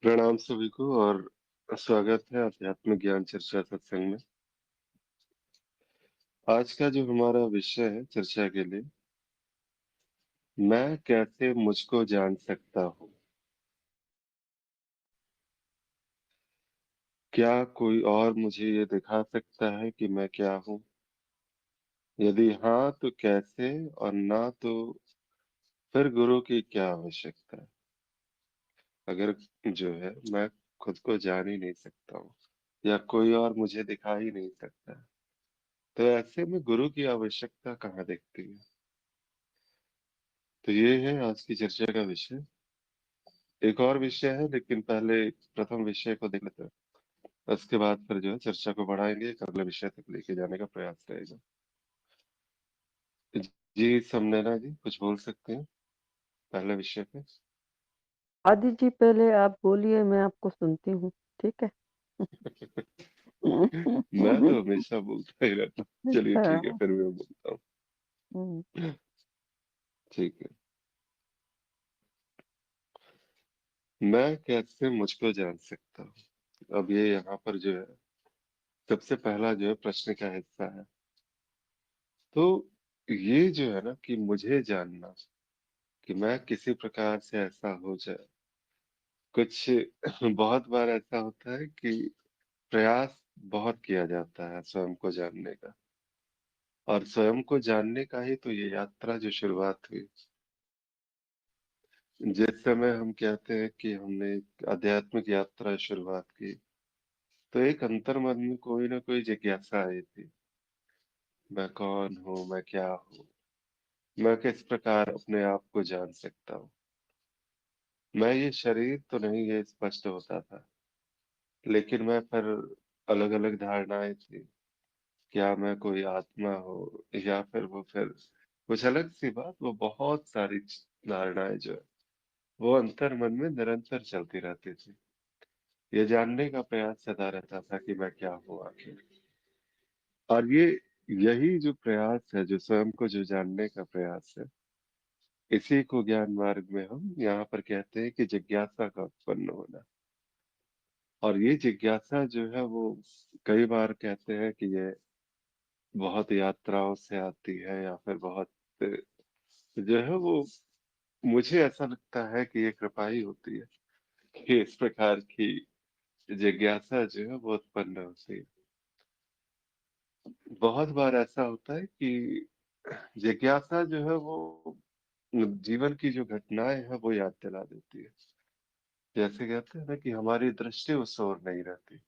प्रणाम सभी को और स्वागत है आध्यात्मिक ज्ञान चर्चा सत्संग में। आज का जो हमारा विषय है चर्चा के लिए, मैं कैसे मुझको जान सकता हूँ। क्या कोई और मुझे ये दिखा सकता है कि मैं क्या हूँ? यदि हाँ तो कैसे, और ना तो फिर गुरु की क्या आवश्यकता है? अगर जो है मैं खुद को जान ही नहीं सकता हूँ या कोई और मुझे दिखा ही नहीं सकता, तो ऐसे में गुरु की आवश्यकता कहाँ दिखती है? तो ये है आज की चर्चा का विषय। एक और विषय है, लेकिन पहले प्रथम विषय को देख लेते हैं। उसके बाद फिर जो है चर्चा को बढ़ाएंगे, एक अगले विषय तक लेके जाने का प्रयास रहेगा। जी समनैना जी, कुछ बोल सकते हैं पहले विषय पे? आदि जी, पहले आप बोलिए, मैं आपको सुनती हूँ। ठीक है। मैं तो हमेशा बोलता ही रहता हूँ। चलिए ठीक है, हाँ। फिर मैं बोलता हम्म। हूँ। ठीक है। मैं कैसे मुझको जान सकता हूँ? अब ये यहाँ पर जो है सबसे पहला जो है प्रश्न का हिस्सा है। तो ये जो है ना कि मुझे जानना, कि मैं किसी प्रकार से ऐसा हो जाए कुछ बहुत बार ऐसा होता है कि प्रयास बहुत किया जाता है स्वयं को जानने का, और स्वयं को जानने का ही तो ये यात्रा जो शुरुआत हुई। जिस समय हम कहते हैं कि हमने एक आध्यात्मिक यात्रा शुरुआत की, तो एक अंतर्मन में कोई ना कोई जिज्ञासा आई थी। मैं कौन हूँ, मैं क्या हूँ, मैं किस प्रकार अपने आप को जान सकता हूँ। मैं ये शरीर तो नहीं, ये स्पष्ट होता था, लेकिन मैं फिर अलग अलग धारणाएं थी। क्या मैं कोई आत्मा हो, या फिर वो फिर कुछ अलग सी बात, वो बहुत सारी धारणाएं जो है वो अंतर मन में निरंतर चलती रहती थी। ये जानने का प्रयास सदा रहता था कि मैं क्या हूँ आखिर। और ये यही जो प्रयास है, जो स्वयं को जो जानने का प्रयास है, इसी को ज्ञान मार्ग में हम यहाँ पर कहते हैं कि जिज्ञासा का उत्पन्न होना। और ये जिज्ञासा जो है वो कई बार कहते हैं कि ये बहुत यात्राओं से आती है, या फिर बहुत जो है वो, मुझे ऐसा लगता है कि ये कृपा ही होती है कि इस प्रकार की जिज्ञासा जो है वो उत्पन्न होती है। बहुत बार ऐसा होता है कि जिज्ञासा जो है वो जीवन की जो घटनाएं हैं वो याद दिला देती है। जैसे कहते हैं ना कि हमारी दृष्टि उस ओर नहीं रहती,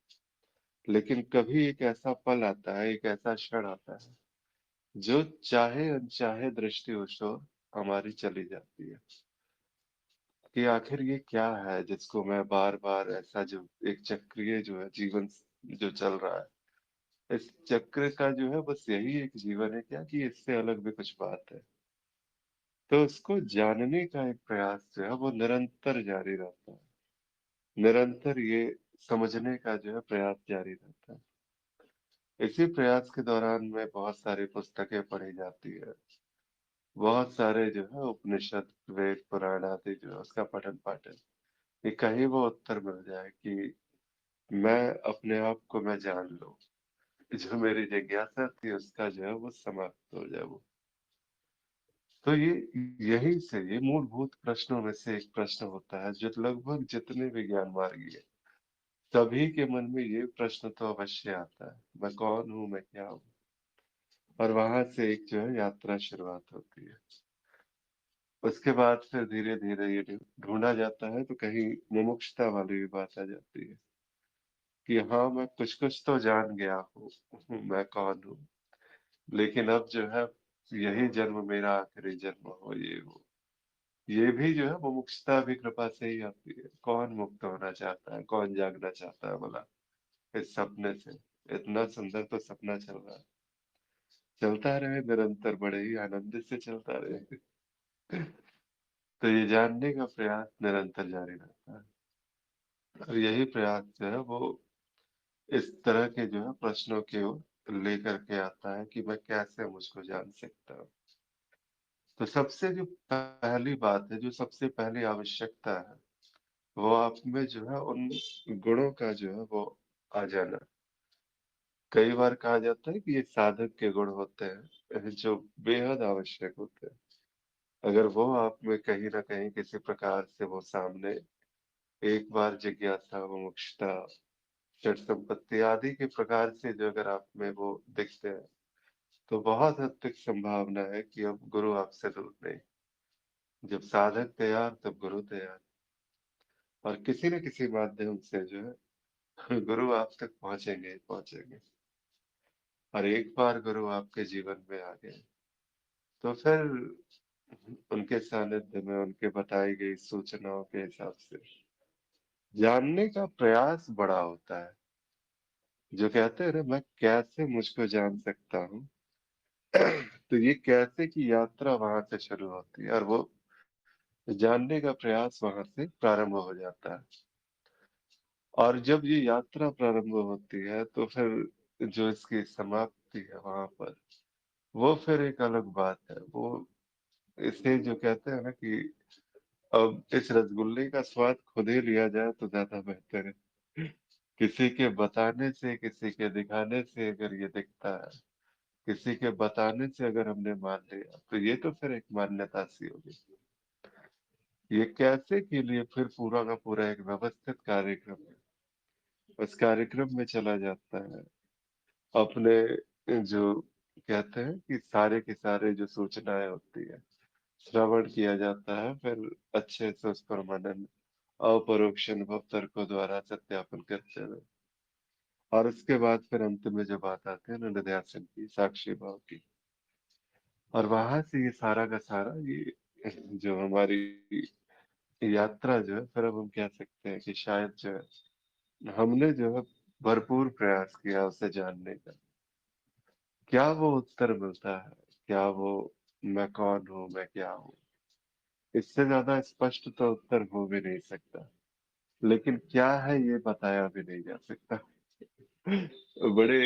लेकिन कभी एक ऐसा पल आता है, एक ऐसा क्षण आता है, जो चाहे अनचाहे दृष्टि उस ओर हमारी चली जाती है, कि आखिर ये क्या है जिसको मैं बार बार ऐसा, जो एक चक्रीय जो है जीवन जो चल रहा है, इस चक्र का जो है बस यही एक जीवन है क्या, कि इससे अलग भी कुछ बात है। तो उसको जानने का एक प्रयास जो है वो निरंतर जारी रहता है। निरंतर ये समझने का जो है प्रयास जारी रहता है। इसी प्रयास के दौरान में बहुत सारी पुस्तकें पढ़ी जाती है, बहुत सारे जो है उपनिषद, वेद, पुराण आदि जो है उसका पठन पाठन, कि कहीं वो उत्तर मिल जाए कि मैं अपने आप को मैं जान लूं, जो मेरी जिज्ञासा थी उसका जो है वो समाप्त हो जाए वो। तो ये यही से ये मूलभूत प्रश्नों में से एक प्रश्न होता है, जो लगभग जितने भी ज्ञान मार्गी है सभी के मन में ये प्रश्न तो अवश्य आता है, मैं कौन हूँ, मैं क्या हूँ। और वहां से एक जो है यात्रा शुरुआत होती है। उसके बाद फिर धीरे धीरे ये ढूंढा जाता है, तो कहीं मुमुक्षुता वाली भी बात आ जाती है कि हाँ मैं कुछ कुछ तो जान गया हूँ, मैं कौन हूँ, लेकिन अब जो है यही जन्म मेरा आखिरी जन्म हो, ये हो। ये भी जो है मुमुक्षुता भी कृपा से ही आती है। कौन मुक्त होना चाहता है, कौन जागना चाहता है भला इस सपने से? इतना सुंदर तो सपना चल रहा है, चलता रहे निरंतर, बड़े ही आनंद से चलता रहे। तो ये जानने का प्रयास निरंतर जारी रहता है। और यही प्रयास जो है वो इस तरह के जो है प्रश्नों की ओर लेकर के आता है कि मैं कैसे मुझको जान सकता हूँ। तो सबसे जो पहली बात है, जो सबसे पहली आवश्यकता है, वो आप में जो है उन गुणों का जो है वो आ जाना। कई बार कहा जाता है कि ये साधक के गुण होते हैं जो बेहद आवश्यक होते हैं। अगर वो आप में कहीं ना कहीं किसी प्रकार से वो सामने एक बार जिज्ञासा, मुमुक्षुता, षट संपत्ति आदि के प्रकार से जो अगर आप में वो दिखते हैं, तो बहुत हद तक संभावना है कि अब गुरु आपसे दूर नहीं। जब साधक तैयार तब गुरु तैयार। और किसी न किसी माध्यम से जो है गुरु आप तक पहुंचेंगे ही पहुंचेंगे। और एक बार गुरु आपके जीवन में आ गए तो फिर उनके सानिध्य में उनके बताई गई सूचनाओं के हिसाब से जानने का प्रयास बड़ा होता है। जो कहते हैं ना, मैं कैसे मुझको जान सकता हूँ। तो ये कैसे की यात्रा वहां से शुरू होती है और वो जानने का प्रयास वहां से प्रारंभ हो जाता है। और जब ये यात्रा प्रारंभ होती है तो फिर जो इसकी समाप्ति है वहां पर, वो फिर एक अलग बात है। वो इसे जो कहते हैं ना कि अब इस रसगुल्ले का स्वाद खुद ही लिया जाए तो ज्यादा बेहतर है। किसी के बताने से, किसी के दिखाने से अगर ये दिखता है, किसी के बताने से अगर हमने मान लिया, तो ये तो फिर एक मान्यता सी होगी। ये कैसे के लिए फिर पूरा का पूरा एक व्यवस्थित कार्यक्रम है। उस कार्यक्रम में चला जाता है। अपने जो कहते हैं कि सारे के सारे जो सूचनाएं होती है, श्रवण किया जाता है, फिर अच्छे से उस पर मनन, अपरोक्ष अनुभव तर्कों द्वारा सत्यापन करते हुए, और उसके बाद फिर अंत में जो बात आती है निधिध्यासन की, साक्षी भाव की। और वहां से ये सारा का सारा ये जो हमारी यात्रा जो है, फिर अब हम कह सकते हैं कि शायद जो है हमने जो है भरपूर प्रयास किया उसे जानने का। क्या वो उत्तर मिलता है? क्या वो मैं कौन हूँ, मैं क्या हूँ? इससे ज्यादा स्पष्ट तो उत्तर हो भी नहीं सकता। लेकिन क्या है ये बताया भी नहीं जा सकता। बड़े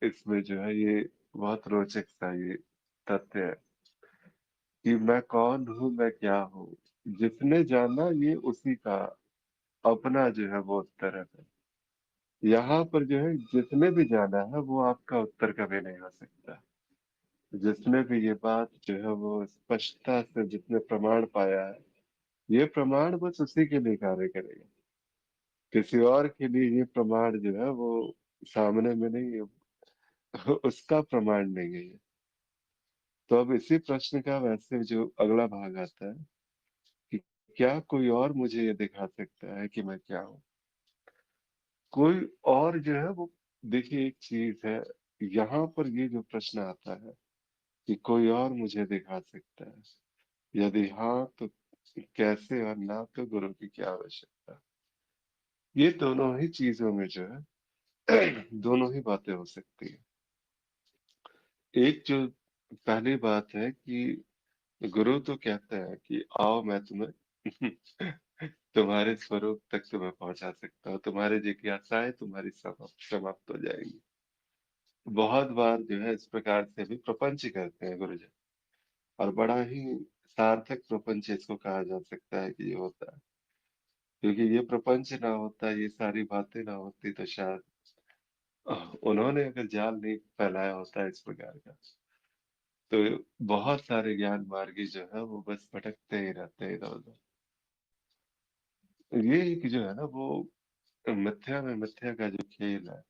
इसमें जो है ये बहुत रोचक सा ये तथ्य है कि मैं कौन हूँ, मैं क्या हूँ। जिसने जाना ये उसी का अपना जो है वो उत्तर है। यहाँ पर जो है जिसने भी जाना है वो आपका उत्तर कभी नहीं हो सकता। जिसने भी ये बात जो है वो स्पष्टता से जिसने प्रमाण पाया है, ये प्रमाण बस उसी के लिए कार्य करेगा। किसी और के लिए ये प्रमाण जो है वो सामने में नहीं है, उसका प्रमाण नहीं है ये। तो अब इसी प्रश्न का वैसे जो अगला भाग आता है कि क्या कोई और मुझे ये दिखा सकता है कि मैं क्या हूँ? कोई और जो है वो, देखिए एक चीज है, यहाँ पर ये जो प्रश्न आता है कि कोई और मुझे दिखा सकता है, यदि हाँ तो कैसे, और ना तो गुरु की क्या आवश्यकता। ये दोनों ही चीजों में जो है दोनों ही बातें हो सकती है। एक जो पहली बात है कि गुरु तो कहते हैं कि आओ मैं तुम्हें तुम्हारे स्वरूप तक तुम्हें पहुंचा सकता हूँ, तुम्हारी जिज्ञासाएं तुम्हारी समाप्त समाप्त हो जाएगी। बहुत बार जो है इस प्रकार से भी प्रपंच करते हैं गुरुजन, और बड़ा ही सार्थक प्रपंच इसको कहा जा सकता है कि ये होता है। क्योंकि ये प्रपंच ना होता, ये सारी बातें ना होती, तो शायद उन्होंने अगर जाल नहीं फैलाया होता इस प्रकार का, तो बहुत सारे ज्ञान मार्गी जो है वो बस भटकते ही रहते हैं इधर उधर। ये एक जो है ना वो मिथ्या में मिथ्या का जो खेल है,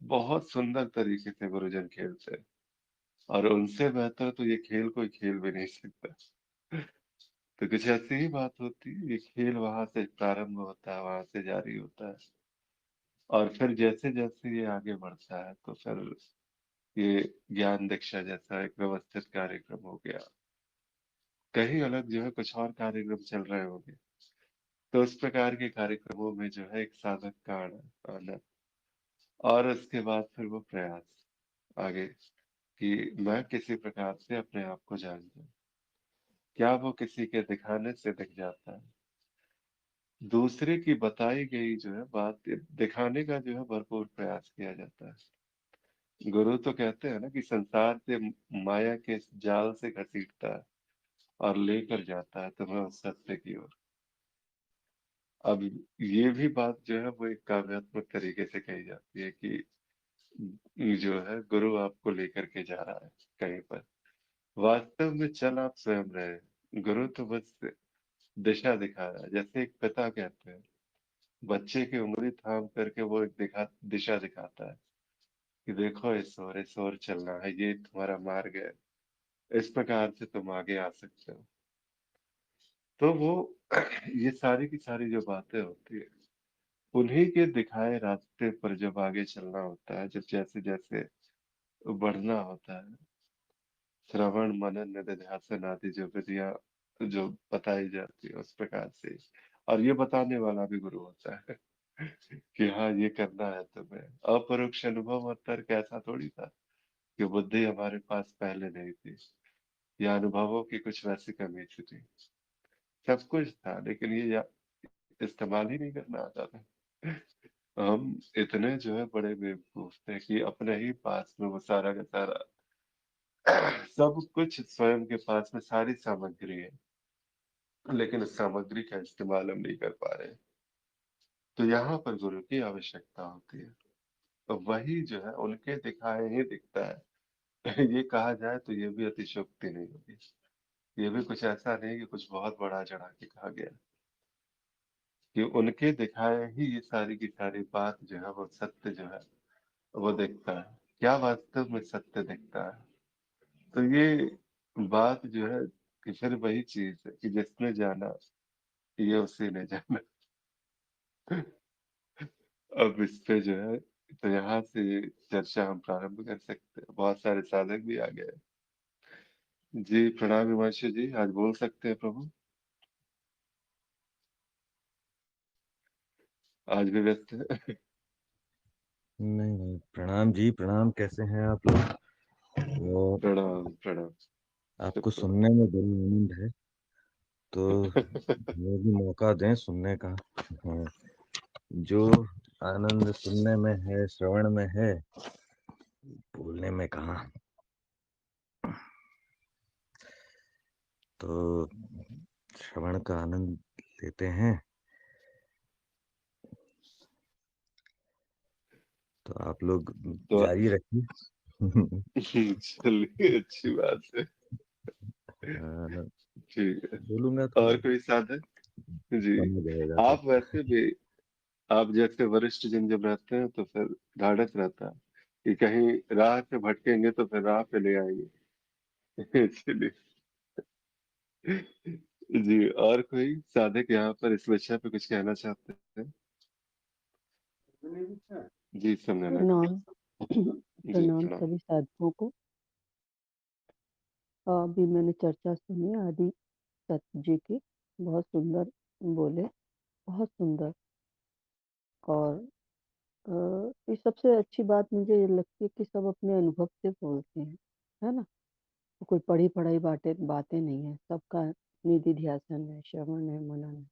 बहुत सुंदर तरीके से गुरुजन खेलते हैं। और उनसे बेहतर तो ये खेल कोई खेल भी नहीं सकता। तो कुछ ऐसी ही बात होती है, ये खेल वहां से प्रारंभ होता है, वहां से जारी होता है। और फिर जैसे जैसे ये आगे बढ़ता है तो फिर ये ज्ञान दीक्षा जैसा एक व्यवस्थित कार्यक्रम हो गया। कहीं अलग जो है कुछ और कार्यक्रम चल रहे होंगे, तो उस प्रकार के कार्यक्रमों में जो है एक साधक का आना आना, और उसके बाद फिर वो प्रयास आगे कि मैं किसी प्रकार से अपने आप को जान जाऊं। क्या वो किसी के दिखाने से दिख जाता है? दूसरे की बताई गई जो है बात दिखाने का जो है भरपूर प्रयास किया जाता है। गुरु तो कहते हैं ना कि संसार से माया के इस जाल से घसीटता है और लेकर जाता है तुम्हें उस सत्य की ओर। अब ये भी बात जो है वो एक काव्यात्मक तरीके से कही जाती है कि जो है गुरु आपको लेकर के जा रहा है कहीं पर। वास्तव में चल आप स्वयं रहे, गुरु तो बस दिशा दिखा रहा है। जैसे एक पिता कहते हैं, बच्चे की उंगली थाम करके वो एक दिशा दिखाता है कि देखो इस ओर चलना है, ये तुम्हारा मार्ग है, इस प्रकार से तुम आगे आ सकते हो। तो वो ये सारी की सारी जो बातें होती है, उन्हीं के दिखाए रास्ते पर जब आगे चलना होता है, जब जैसे जैसे बढ़ना होता है, श्रवण मनन निधिध्यासन आदि जो विधियां जो बताई जाती है उस प्रकार से। और ये बताने वाला भी गुरु होता है कि हाँ ये करना है तुम्हें। अपरोक्ष अनुभव और तर्क ऐसा थोड़ी था कि बुद्धि हमारे पास पहले नहीं थी, या अनुभवों की कुछ वैसी कमी थी। सब कुछ था, लेकिन ये इस्तेमाल ही नहीं करना आता था। हम इतने जो है बड़े बेवकूफ थे कि अपने ही पास में वो सारा का सारा सब कुछ स्वयं के पास में सारी सामग्री है, लेकिन उस सामग्री का इस्तेमाल हम नहीं कर पा रहे। तो यहाँ पर गुरु की आवश्यकता होती है। तो वही जो है उनके दिखाए ही दिखता है। ये कहा जाए तो ये भी अतिशयोक्ति नहीं होगी। ये भी कुछ ऐसा नहीं कि कुछ बहुत बड़ा चढ़ा के कहा गया, कि उनके दिखाए ही ये सारी की सारी बात जो है वो सत्य जो है वो दिखता है। क्या वास्तव में सत्य दिखता है? तो ये बात जो है कि फिर वही चीज है कि जिसने जाना ये उसी ने जाना। अब इस पे जो है, तो यहाँ से चर्चा हम प्रारंभ कर सकते हैं। बहुत सारे साधक भी आ गए। जी प्रणाम हिमांशु जी, आज बोल सकते हैं प्रभु? आज भी व्यस्त है? नहीं नहीं, प्रणाम जी प्रणाम। कैसे हैं आप लोग? और प्रणाम प्रणाम। आपको सुप्रभात। सुनने में बड़ी आनंद है, तो हमें भी मौका दें सुनने का। हाँ, जो आनंद सुनने में है, श्रवण में है, बोलने में कहाँ। तो श्रवण का आनंद लेते हैं। तो आप लोग तो जारी रखिए। चलिए, अच्छी बात है। अ, ठीक है। बोलूंगा तो और कोई साधक? जी। कम हो जाएगा आप सब। वैसे भी, आप जैसे वरिष्ठ जन जब रहते हैं तो फिर ढाढ़स रहता है कि कहीं राह से भटकेंगे तो फिर राह पे ले आएंगे। इसलिए जी। और कोई साधक यहाँ पर इस विषय पे कुछ कहना चाहते हैं? जी समझना जी। प्रणाम। जी प्रणाम प्रणाम। सभी साधकों को। अभी मैंने चर्चा सुनी आदि सत्य जी की, बहुत सुंदर बोले, बहुत सुंदर। और ये सबसे अच्छी बात मुझे ये लगती है कि सब अपने अनुभव से बोलते हैं, है ना। तो कोई पढ़ी पढ़ाई बातें बातें नहीं है, सबका निधि ध्यासन है, श्रवण है, मनन है।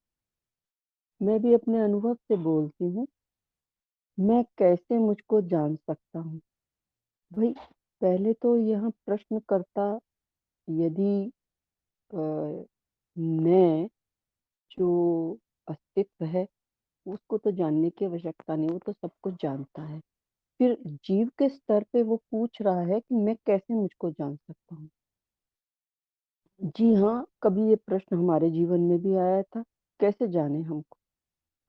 मैं भी अपने अनुभव से बोलती हूँ। मैं कैसे मुझको जान सकता हूँ भाई? पहले तो यह प्रश्नकर्ता, यदि मैं जो अस्तित्व है उसको तो जानने की आवश्यकता नहीं, वो तो सब कुछ जानता है। फिर जीव के स्तर पे वो पूछ रहा है कि मैं कैसे मुझको जान सकता हूँ। जी हाँ, कभी ये प्रश्न हमारे जीवन में भी आया था, कैसे जाने हमको।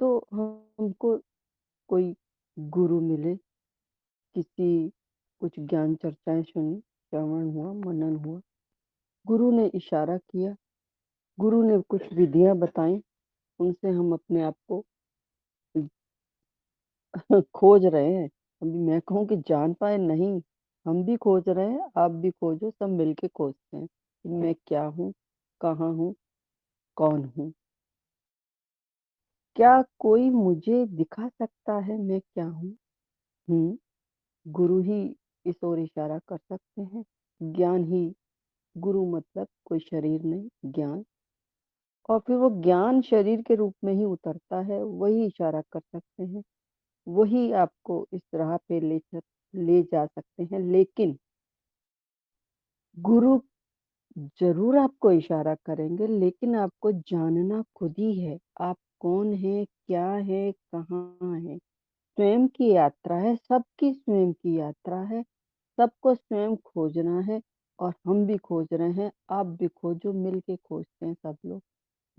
तो हमको कोई गुरु मिले, किसी कुछ ज्ञान चर्चाएं सुनी, श्रवण हुआ, मनन हुआ, गुरु ने इशारा किया, गुरु ने कुछ विधियां बताई, उनसे हम अपने आप को खोज रहे हैं। अभी मैं कहूँ कि जान पाए, नहीं, हम भी खोज रहे हैं, आप भी खोजो, सब मिलके खोजते हैं कि मैं क्या हूँ, कहाँ हूँ, कौन हूँ। क्या कोई मुझे दिखा सकता है मैं क्या हूँ? गुरु ही इस ओर इशारा कर सकते हैं। ज्ञान ही, गुरु मतलब कोई शरीर नहीं, ज्ञान। और फिर वो ज्ञान शरीर के रूप में ही उतरता है, वही इशारा कर सकते हैं, वही आपको इस राह पे ले जा सकते हैं। लेकिन गुरु जरूर आपको इशारा करेंगे, लेकिन आपको जानना खुद ही है। आप कौन है, क्या है, कहाँ है। स्वयं की यात्रा है, सबकी स्वयं की यात्रा है। सबको स्वयं खोजना है और हम भी खोज रहे हैं, आप भी खोजो, मिलके खोजते हैं सब लोग।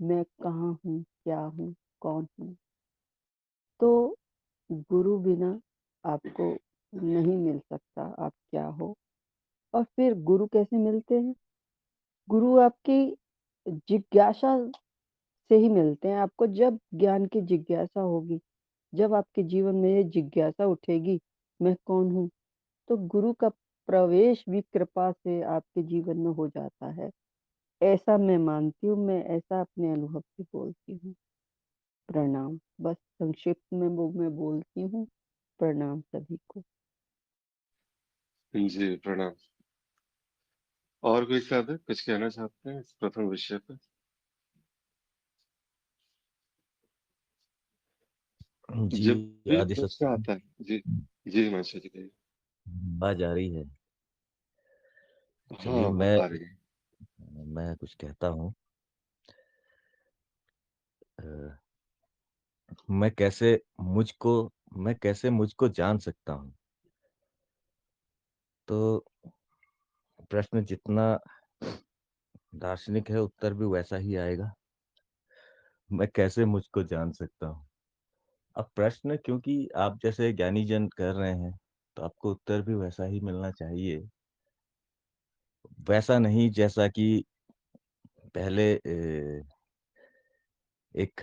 मैं कहाँ हूँ, क्या हूँ, कौन हूँ। तो गुरु बिना आपको नहीं मिल सकता आप क्या हो। और फिर गुरु कैसे मिलते हैं? गुरु आपकी जिज्ञासा से ही मिलते हैं। आपको जब ज्ञान की जिज्ञासा होगी, जब आपके जीवन में ये जिज्ञासा उठेगी, मैं कौन हूँ, तो गुरु का प्रवेश भी कृपा से आपके जीवन में हो जाता है। ऐसा मैं मानती हूँ, मैं ऐसा अपने अनुभव से बोलती हूँ। प्रणाम। बस संक्षिप्त में वो मैं बोलती हूँ। प्रणाम सभी को। जी प्रणाम। और कोई साधक कुछ कहना चाहते हैं इस प्रथम विषय पे? जी जब भी आदि प्रश्न सत्य आता है। जी। जी मास्टर जी कहिए। बात जारी है। हाँ चलिए वो मैं आ रही है। मैं कुछ कहता हूँ। अ, मैं कैसे मुझको मैं कैसे मुझको जान सकता हूँ। तो प्रश्न जितना दार्शनिक है, उत्तर भी वैसा ही आएगा। मैं कैसे मुझको जान सकता हूँ। अब प्रश्न क्योंकि आप जैसे ज्ञानी जन कर रहे हैं, तो आपको उत्तर भी वैसा ही मिलना चाहिए। वैसा नहीं जैसा कि पहले एक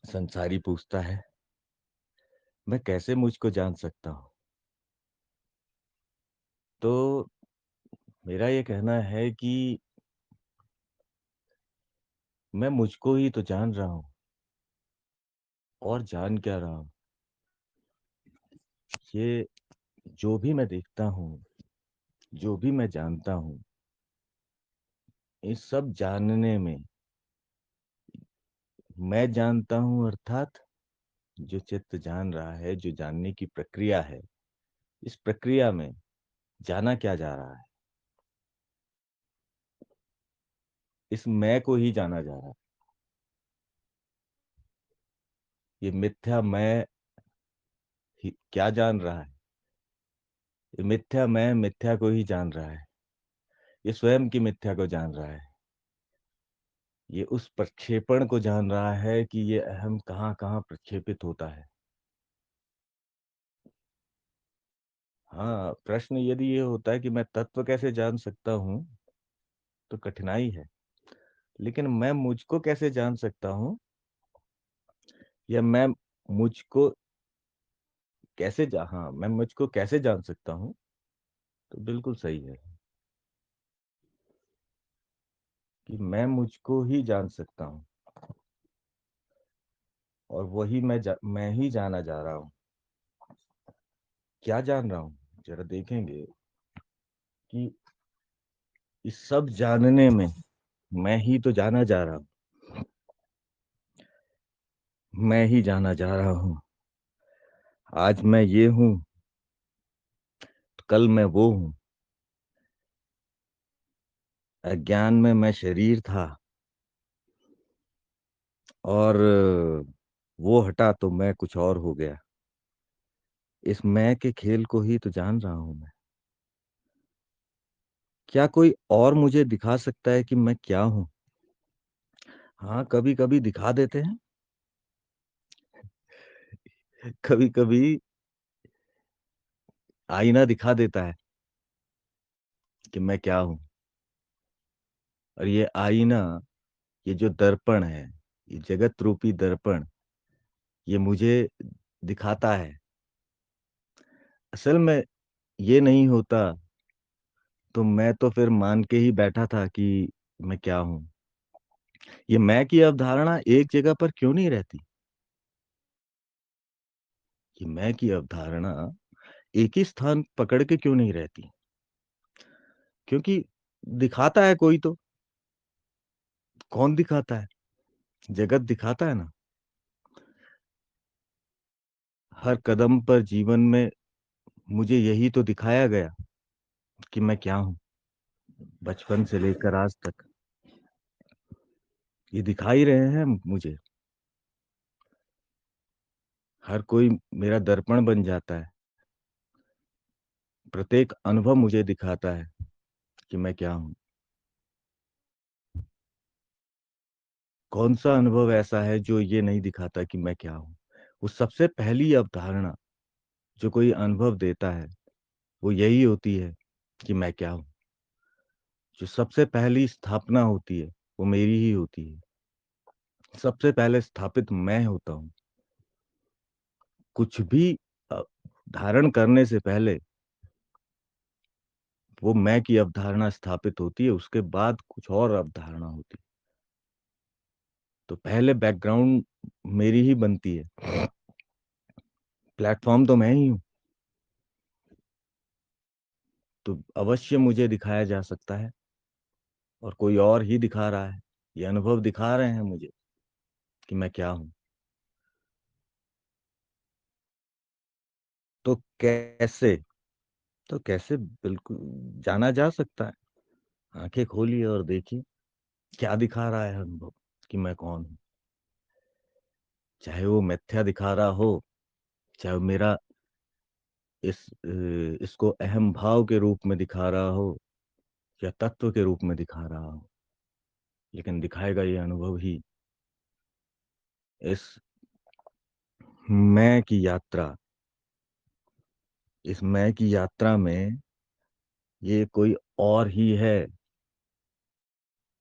संसारी पूछता है, मैं कैसे मुझको जान सकता हूँ। तो मेरा ये कहना है कि मैं मुझको ही तो जान रहा हूँ, और जान क्या रहा हूँ। ये जो भी मैं देखता हूँ, जो भी मैं जानता हूँ, इस सब जानने में मैं जानता हूँ, अर्थात जो चित्त जान रहा है, जो जानने की प्रक्रिया है, इस प्रक्रिया में जाना क्या जा रहा है, इस मैं को ही जाना जा रहा है। ये मिथ्या मैं ही क्या जान रहा है? ये मिथ्या मैं मिथ्या को ही जान रहा है। ये स्वयं की मिथ्या को जान रहा है। ये उस प्रक्षेपण को जान रहा है कि ये अहम कहाँ कहाँ प्रक्षेपित होता है। हाँ, प्रश्न यदि ये होता है कि मैं तत्व कैसे जान सकता हूँ, तो कठिनाई है। लेकिन मैं मुझको कैसे जान सकता हूँ, या मुझको मैं मुझको कैसे जान सकता हूँ, तो बिल्कुल सही है कि मैं मुझको ही जान सकता हूँ, और वही मैं ही जाना जा रहा हूँ। क्या जान रहा हूँ, जरा देखेंगे कि इस सब जानने में मैं ही तो जाना जा रहा हूँ। मैं ही जाना जा रहा हूँ। आज मैं ये हूँ, तो कल मैं वो हूँ। अज्ञान में मैं शरीर था, और वो हटा तो मैं कुछ और हो गया। इस मैं के खेल को ही तो जान रहा हूं मैं। क्या कोई और मुझे दिखा सकता है कि मैं क्या हूं? हाँ, कभी कभी दिखा देते हैं। कभी कभी आईना दिखा देता है कि मैं क्या हूं। और ये आईना, ये जो दर्पण है, ये जगत रूपी दर्पण, ये मुझे दिखाता है। असल में ये नहीं होता, तो मैं तो फिर मान के ही बैठा था कि मैं क्या हूं। ये मैं की अवधारणा एक जगह पर क्यों नहीं रहती? ये मैं की अवधारणा एक ही स्थान पकड़ के क्यों नहीं रहती? क्योंकि दिखाता है कोई तो। कौन दिखाता है? जगत दिखाता है ना। हर कदम पर जीवन में मुझे यही तो दिखाया गया कि मैं क्या हूं। बचपन से लेकर आज तक ये दिखा ही रहे हैं मुझे। हर कोई मेरा दर्पण बन जाता है। प्रत्येक अनुभव मुझे दिखाता है कि मैं क्या हूँ। कौन सा अनुभव ऐसा है जो ये नहीं दिखाता कि मैं क्या हूँ? वो सबसे पहली अवधारणा जो कोई अनुभव देता है वो यही होती है कि मैं क्या हूँ। जो सबसे पहली स्थापना होती है वो मेरी ही होती है। सबसे पहले स्थापित मैं होता हूँ। कुछ भी अ, धारण करने से पहले वो मैं की अवधारणा स्थापित होती है, उसके बाद कुछ और अवधारणा होती है। तो पहले बैकग्राउंड मेरी ही बनती है, प्लेटफॉर्म तो मैं ही हूँ। तो अवश्य मुझे दिखाया जा सकता है और कोई और ही दिखा रहा है। ये अनुभव दिखा रहे हैं मुझे कि मैं क्या हूँ। तो कैसे तो कैसे बिल्कुल जाना जा सकता है। आंखें खोलिए और देखिए क्या दिखा रहा है अनुभव कि मैं कौन हूँ। चाहे वो मिथ्या दिखा रहा हो, चाहे वो मेरा इसको अहम भाव के रूप में दिखा रहा हो या तत्व के रूप में दिखा रहा हो, लेकिन दिखाएगा ये अनुभव ही। इस मैं की यात्रा इस मैं की यात्रा में ये कोई और ही है।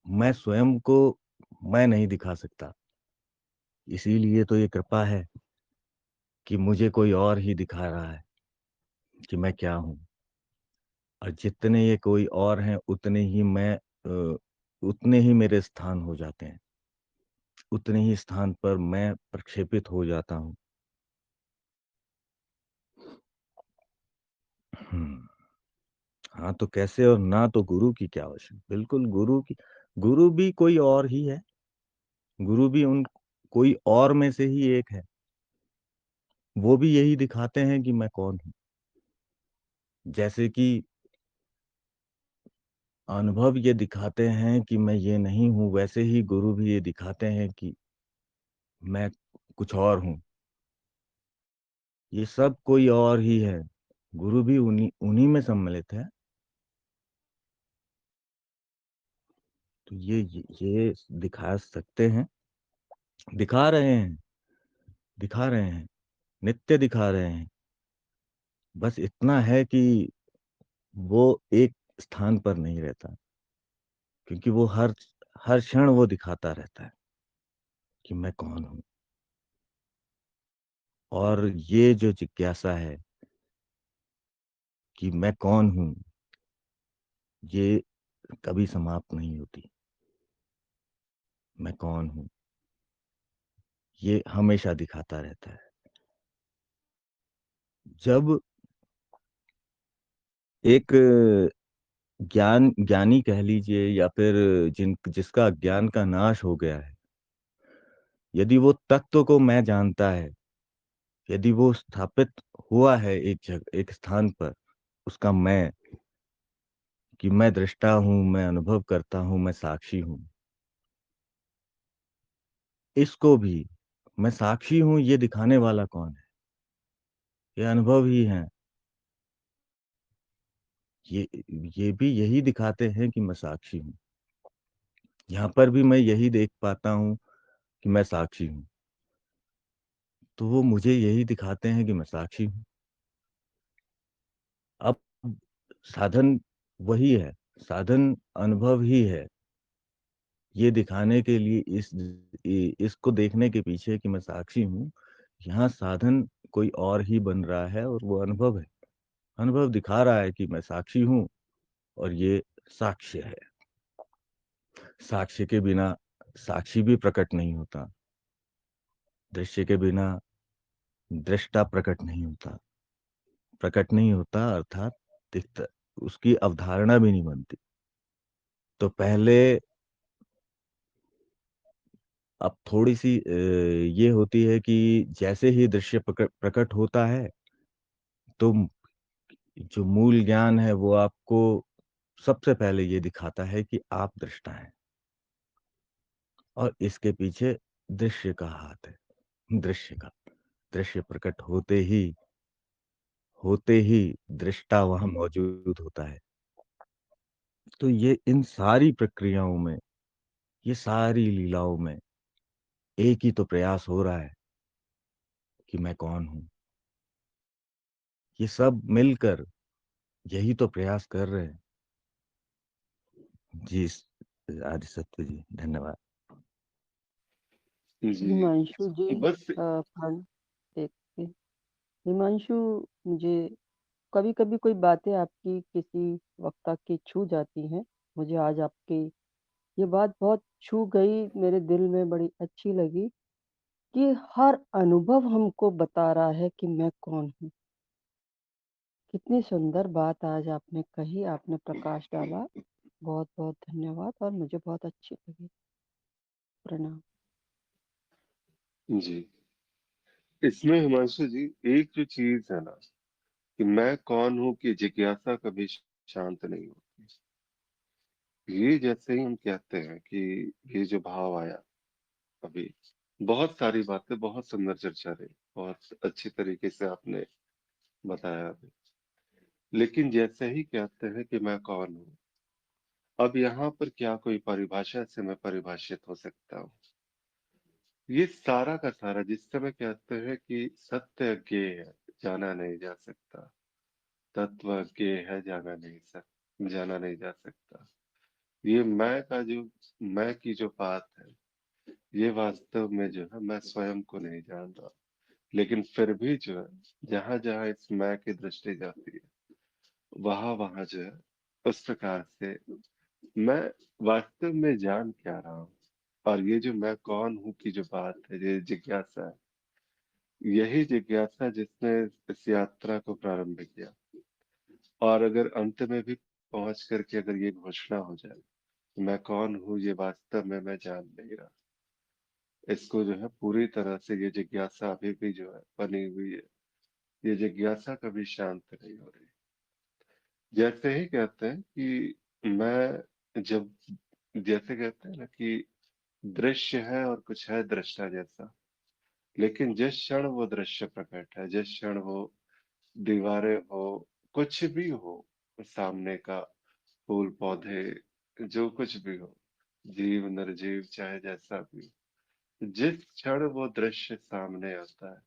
मैं स्वयं को मैं नहीं दिखा सकता। इसीलिए तो ये कृपा है कि मुझे कोई और ही दिखा रहा है कि मैं क्या हूँ। और जितने ये कोई और हैं उतने ही मेरे स्थान हो जाते हैं। उतने ही स्थान पर मैं प्रक्षेपित हो जाता हूँ। हम्म, हाँ तो कैसे? और ना तो गुरु की क्या आवश्यकता। बिल्कुल गुरु भी कोई और ही है। गुरु भी उन कोई और में से ही एक है। वो भी यही दिखाते हैं कि मैं कौन हूँ। जैसे कि अनुभव ये दिखाते हैं कि मैं ये नहीं हूँ, वैसे ही गुरु भी ये दिखाते हैं कि मैं कुछ और हूँ। ये सब कोई और ही है। गुरु भी उन्हीं उन्हीं में सम्मिलित है। तो ये दिखा सकते हैं, दिखा रहे हैं, दिखा रहे हैं, नित्य दिखा रहे हैं। बस इतना है कि वो एक स्थान पर नहीं रहता, क्योंकि वो हर हर क्षण वो दिखाता रहता है कि मैं कौन हूँ। और ये जो जिज्ञासा है कि मैं कौन हूँ, ये कभी समाप्त नहीं होती। मैं कौन हूँ ये हमेशा दिखाता रहता है। जब एक ज्ञानी कह लीजिए या फिर जिसका अज्ञान का नाश हो गया है, यदि वो तत्व को मैं जानता है, यदि वो स्थापित हुआ है एक स्थान पर, उसका मैं, कि मैं दृष्टा हूं, मैं अनुभव करता हूं, मैं साक्षी हूं। इसको भी मैं साक्षी हूं ये दिखाने वाला कौन है? ये अनुभव ही है। ये ये भी यही दिखाते हैं कि मैं साक्षी हूं। यहाँ पर भी मैं यही देख पाता हूं कि मैं साक्षी हूं। तो वो मुझे यही दिखाते हैं कि मैं साक्षी हूं। अब साधन वही है, साधन अनुभव ही है। ये दिखाने के लिए इसको देखने के पीछे कि मैं साक्षी हूँ, यहाँ साधन कोई और ही बन रहा है और वो अनुभव है। अनुभव दिखा रहा है कि मैं साक्षी हूँ और ये साक्ष्य है। साक्ष्य के बिना साक्षी भी प्रकट नहीं होता। दृश्य के बिना दृष्टा प्रकट नहीं होता। प्रकट नहीं होता अर्थात दिखता, उसकी अवधारणा भी नहीं बनती। तो पहले अब थोड़ी सी ये होती है कि जैसे ही दृश्य प्रकट प्रकट होता है, तो जो मूल ज्ञान है वो आपको सबसे पहले ये दिखाता है कि आप दृष्टा हैं और इसके पीछे दृश्य का हाथ है, दृश्य का। दृश्य प्रकट होते ही दृष्टा वहां मौजूद होता है। तो ये इन सारी प्रक्रियाओं में, ये सारी लीलाओं में एक ही तो प्रयास हो रहा है कि मैं कौन हूं। ये सब मिलकर यही तो प्रयास कर रहे हैं। जी आदि सत्य जी, धन्यवाद। जी हिमांशु जी, बस प्रण देखते हिमांशु, मुझे कभी कभी कोई बातें आपकी किसी वक्ता की छू जाती हैं। मुझे आज आपकी ये बात बहुत छू गई, मेरे दिल में बड़ी अच्छी लगी कि हर अनुभव हमको बता रहा है कि मैं कौन हूँ। कितनी सुंदर बात आज आपने कही, आपने प्रकाश डाला। बहुत बहुत धन्यवाद और मुझे बहुत अच्छी लगी। प्रणाम। जी, इसमें हिमांशु जी एक जो चीज है ना कि मैं कौन हूं की जिज्ञासा कभी शांत नहीं होती। ये जैसे ही हम कहते हैं कि ये जो भाव आया अभी, बहुत सारी बातें, बहुत सुंदर चर्चा रही, बहुत अच्छी तरीके से आपने बताया अभी। लेकिन जैसे ही कहते हैं कि मैं कौन हूँ, अब यहाँ पर क्या कोई परिभाषा से मैं परिभाषित हो सकता हूँ? ये सारा का सारा जिस समय कहते हैं कि सत्य अज्ञेय है, जाना नहीं जा सकता, तत्व अज्ञेय है, जाना नहीं जा सकता। ये मैं का जो, मैं की जो बात है, ये वास्तव में जो है मैं स्वयं को नहीं जान रहा। लेकिन फिर भी जो है, जहां जहां इस मैं की दृष्टि जाती है, वहां वहां जो है उस प्रकार से मैं वास्तव में जान क्या रहा हूँ। और ये जो मैं कौन हूँ की जो बात है, ये जिज्ञासा है, यही जिज्ञासा जिसने इस यात्रा को प्रारंभ किया। और अगर अंत में भी पहुंच करके अगर ये घोषणा हो जाए, मैं कौन हूँ ये वास्तव में मैं जान नहीं रहा, इसको जो है पूरी तरह से ये जिज्ञासा अभी भी जो है बनी हुई है। ये जिज्ञासा कभी शांत नहीं हो रही। जैसे ही कहते हैं कि मैं जब, जैसे कहते हैं ना कि दृश्य है और कुछ है दृष्टा जैसा, लेकिन जिस क्षण वो दृश्य प्रकट है, जिस क्षण वो दीवारें हो, कुछ भी हो, सामने का फूल पौधे, जो कुछ भी हो, जीव निर्जीव चाहे जैसा भी हो, जिस क्षण वो दृश्य सामने आता है,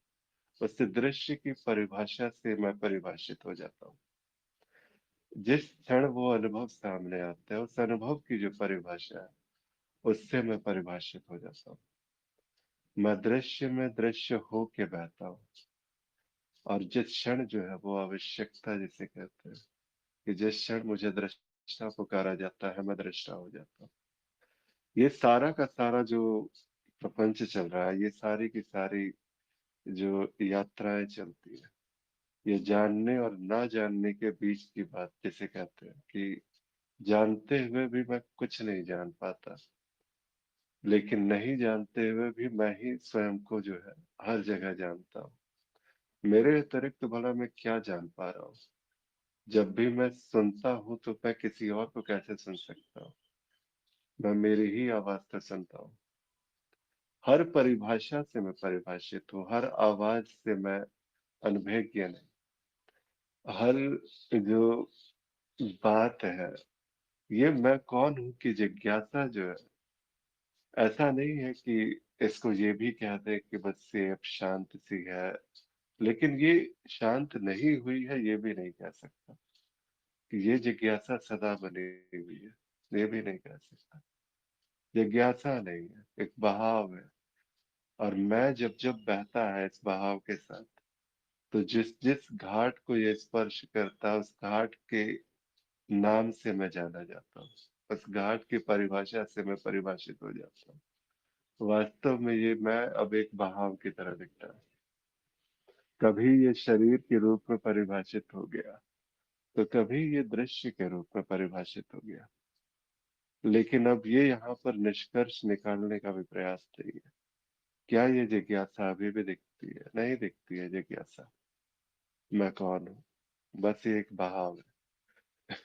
उस दृश्य की परिभाषा से मैं परिभाषित हो जाता हूँ। जिस क्षण वो अनुभव सामने आता है, उस अनुभव की जो परिभाषा है, उससे मैं परिभाषित हो जाता हूँ। मैं दृश्य में दृश्य हो के बहता हूँ। और जिस क्षण जो है वो आवश्यकता जिसे कहते हैं कि जिस क्षण मुझे दृष्टा पुकारा जाता है, मैं दृष्टा हो जाता हूँ। ये सारा का सारा जो प्रपंच चल रहा है, ये सारी की सारी जो यात्राएं चलती है, ये जानने और ना जानने के बीच की बात, जिसे कहते हैं कि जानते हुए भी मैं कुछ नहीं जान पाता, लेकिन नहीं जानते हुए भी मैं ही स्वयं को जो है हर जगह जानता हूँ। मेरे अतिरिक्त भला मैं क्या जान पा रहा हूँ? जब भी मैं सुनता हूँ तो मैं किसी और को कैसे सुन सकता हूँ? मैं मेरी ही आवाज तो सुनता हूँ। हर परिभाषा से मैं परिभाषित हूँ, हर आवाज से मैं अनभिज्ञ नहीं। हर जो बात है, ये मैं कौन हूँ की जिज्ञासा जो है, ऐसा नहीं है कि इसको ये भी कह दे कि बस ये अब शांत सी है, लेकिन ये शांत नहीं हुई है ये भी नहीं कह सकता। कि ये जिज्ञासा सदा बनी हुई है, ये भी नहीं कह सकता। जिज्ञासा नहीं है, एक बहाव है। और मैं जब जब बहता है इस बहाव के साथ, तो जिस जिस घाट को ये स्पर्श करता है, उस घाट के नाम से मैं जाना जाता हूँ, उस घाट की परिभाषा से मैं परिभाषित हो जाता हूँ। वास्तव में ये मैं अब एक बहाव की तरह दिखता है। कभी ये शरीर के रूप में परिभाषित हो गया, तो कभी ये दृश्य के रूप में परिभाषित हो गया। लेकिन अब ये यहाँ पर निष्कर्ष निकालने का भी प्रयास नहीं है। क्या ये जिज्ञासा अभी भी दिखती है? नहीं दिखती है जिज्ञासा। मैं कौन हूँ? बस ये एक बहाव है।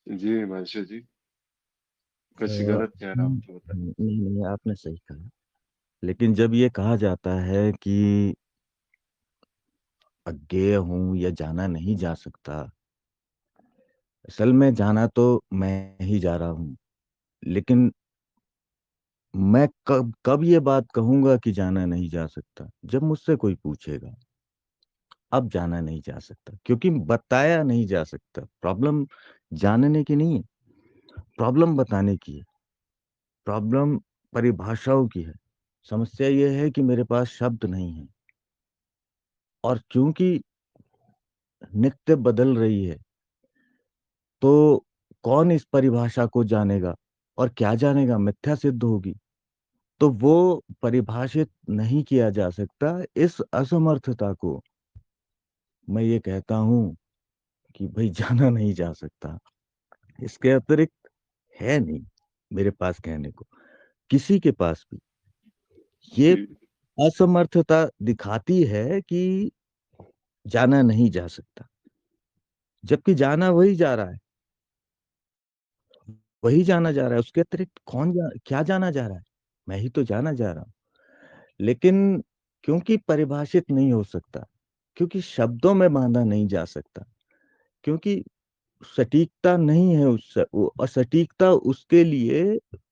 जी हिमांशु जी, कुछ गलत कह रहा हूँ तो बताइए। नहीं नहीं, आपने सही कहा। लेकिन जब ये कहा जाता है कि अज्ञेय हूं या जाना नहीं जा सकता। असल में जाना तो मैं ही जा रहा हूं, लेकिन मैं कब कब ये बात कहूंगा कि जाना नहीं जा सकता, जब मुझसे कोई पूछेगा। अब जाना नहीं जा सकता क्योंकि बताया नहीं जा सकता। प्रॉब्लम जानने की नहीं है, प्रॉब्लम बताने की है, प्रॉब्लम परिभाषाओं की है। समस्या यह है कि मेरे पास शब्द नहीं है, और क्योंकि नित्य बदल रही है, तो कौन इस परिभाषा को जानेगा, और क्या जानेगा, मिथ्या सिद्ध होगी। तो वो परिभाषित नहीं किया जा सकता। इस असमर्थता को मैं ये कहता हूं कि भाई जाना नहीं जा सकता। इसके अतिरिक्त है नहीं मेरे पास कहने को, किसी के पास भी। ये जी असमर्थता दिखाती है कि जाना नहीं जा सकता, जबकि जाना वही जा रहा है, वही जाना जा रहा है। उसके अतिरिक्त क्या जाना जा रहा है? मैं ही तो जाना जा रहा हूं। लेकिन क्योंकि परिभाषित नहीं हो सकता, क्योंकि शब्दों में बांधा नहीं जा सकता, क्योंकि सटीकता नहीं है और सटीकता उसके लिए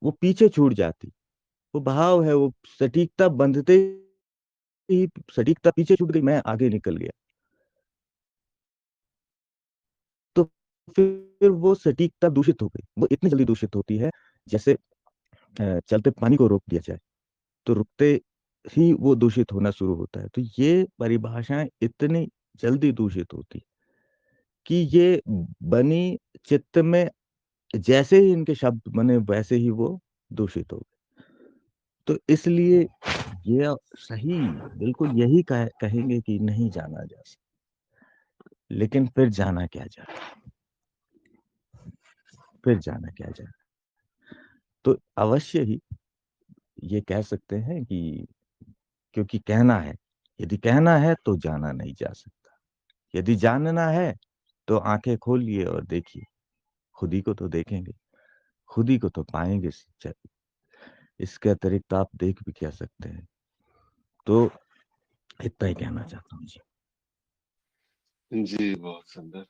वो पीछे छूट जाती। वो भाव है, वो सटीकता बंधते ही सटीकता पीछे छूट गई, मैं आगे निकल गया। तो फिर वो सटीकता दूषित हो गई। वो इतनी जल्दी दूषित होती है जैसे चलते पानी को रोक दिया जाए, तो रुकते ही वो दूषित होना शुरू होता है। तो ये परिभाषाएं इतनी जल्दी दूषित होती कि ये बनी चित्त में, जैसे ही इनके शब्द बने वैसे ही वो दूषित हो गए। तो इसलिए ये सही, बिल्कुल यही कहेंगे कि नहीं जाना जा सकता। लेकिन फिर जाना क्या जाए, फिर जाना क्या जाए। तो अवश्य ही ये कह सकते हैं कि क्योंकि कहना है, यदि कहना है तो जाना नहीं जा सकता। यदि जानना है तो आंखें खोलिए और देखिए, खुद ही को तो देखेंगे, खुद ही को तो पाएंगे सच्चाई। इसके अतिरिक्त आप देख भी क्या सकते हैं? तो इतना ही कहना चाहता हूँ जी। जी, बहुत सुंदर।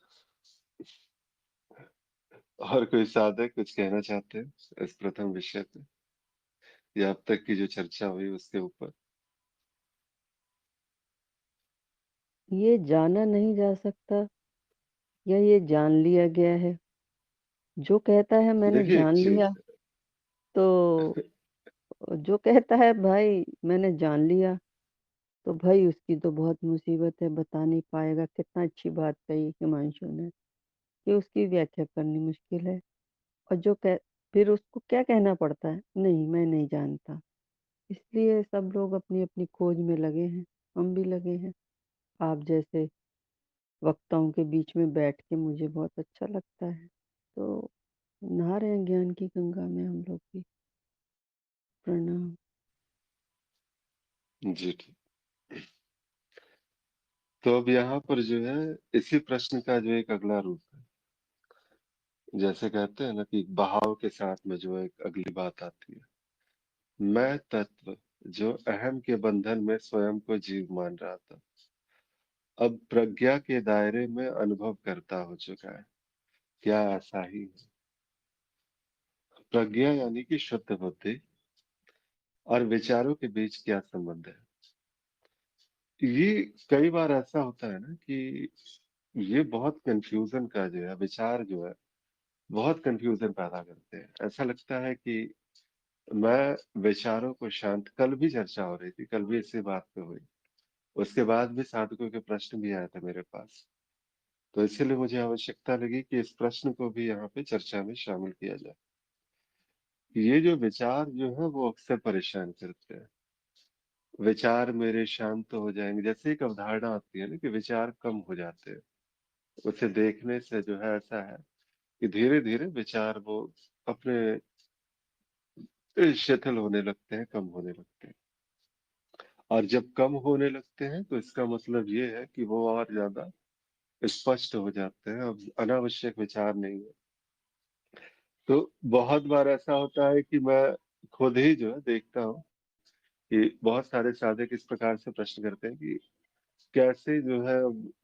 और कोई साधक कुछ कहना चाहते हैं इस प्रथम विषय पे, या अब तक की जो चर्चा हुई उसके ऊपर? ये जाना नहीं जा सकता या ये जान लिया गया है? जो कहता है मैंने देखिए एक जान लिया, चीज तो जो कहता है भाई मैंने जान लिया, तो भाई उसकी तो बहुत मुसीबत है, बता नहीं पाएगा। कितना अच्छी बात कही हिमांशु ने कि उसकी व्याख्या करनी मुश्किल है। और जो कह फिर उसको क्या कहना पड़ता है? नहीं, मैं नहीं जानता। इसलिए सब लोग अपनी-अपनी खोज में लगे हैं, हम भी लगे हैं। आप जैसे वक्ताओं के बीच में बैठ के मुझे बहुत अच्छा लगता है। तो नहा रहे हैं ज्ञान की गंगा में हम लोग भी। प्रणाम। जी ठीक। तो अब यहाँ पर जो है इसी प्रश्न का जो एक अगला रूप है, जैसे कहते हैं ना कि बहाव के साथ में जो एक अगली बात आती है, मैं तत्व जो अहम के बंधन में स्वयं को जीव मान रहा था, अब प्रज्ञा के दायरे में अनुभव करता हो चुका है। क्या ऐसा ही है? प्रज्ञा यानी कि शुद्ध बुद्धि और विचारों के बीच क्या संबंध है? ये कई बार ऐसा होता है ना कि ये बहुत कंफ्यूजन का जो है विचार जो है बहुत कंफ्यूजन पैदा करते हैं। ऐसा लगता है कि मैं विचारों को शांत, कल भी चर्चा हो रही थी, कल भी इसी बात पे हुई, उसके बाद भी साधकों के प्रश्न भी आए थे मेरे पास। तो इसीलिए मुझे आवश्यकता लगी कि इस प्रश्न को भी यहाँ पे चर्चा में शामिल किया जाए। ये जो विचार जो है वो अक्सर परेशान करते हैं। विचार मेरे शांत हो जाएंगे, जैसे एक अवधारणा आती है ना कि विचार कम हो जाते हैं। उसे देखने से जो है ऐसा है कि धीरे धीरे विचार वो अपने शिथिल होने लगते हैं, कम होने लगते हैं। और जब कम होने लगते हैं तो इसका मतलब ये है कि वो और ज्यादा स्पष्ट हो जाते हैं, अब अनावश्यक विचार नहीं है। तो बहुत बार ऐसा होता है कि मैं खुद ही जो है देखता हूँ कि बहुत सारे साधक इस प्रकार से प्रश्न करते हैं कि कैसे जो है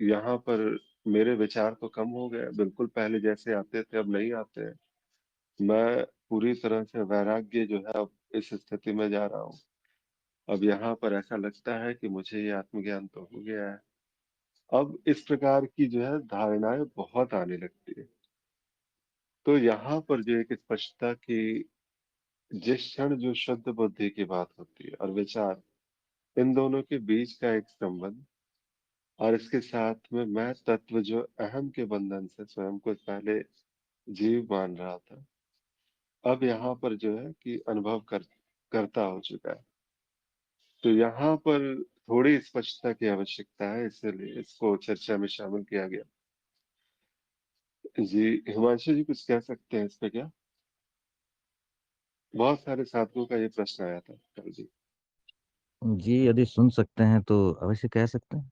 यहाँ पर मेरे विचार तो कम हो गए, बिल्कुल पहले जैसे आते थे अब नहीं आते हैं। मैं पूरी तरह से वैराग्य जो है अब इस स्थिति में जा रहा हूँ। अब यहाँ पर ऐसा लगता है कि मुझे ये आत्मज्ञान तो हो गया है। अब इस प्रकार की जो है धारणाएं बहुत आने लगती है। तो यहाँ पर जो एक स्पष्टता की जिस क्षण जो शुद्ध बुद्धि की बात होती है और विचार, इन दोनों के बीच का एक संबंध, और इसके साथ में मैं तत्व जो अहम के बंधन से स्वयं को पहले जीव मान रहा था, अब यहाँ पर जो है कि करता हो चुका है। तो यहाँ पर थोड़ी स्पष्टता की आवश्यकता है, इसलिए इसको चर्चा में शामिल किया गया। जी, हिमांशु जी कुछ कह सकते हैं इस पे क्या? बहुत सारे साथियों का ये प्रश्न आया था कल जी। जी, यदि सुन सकते हैं तो अवश्य कह सकते हैं।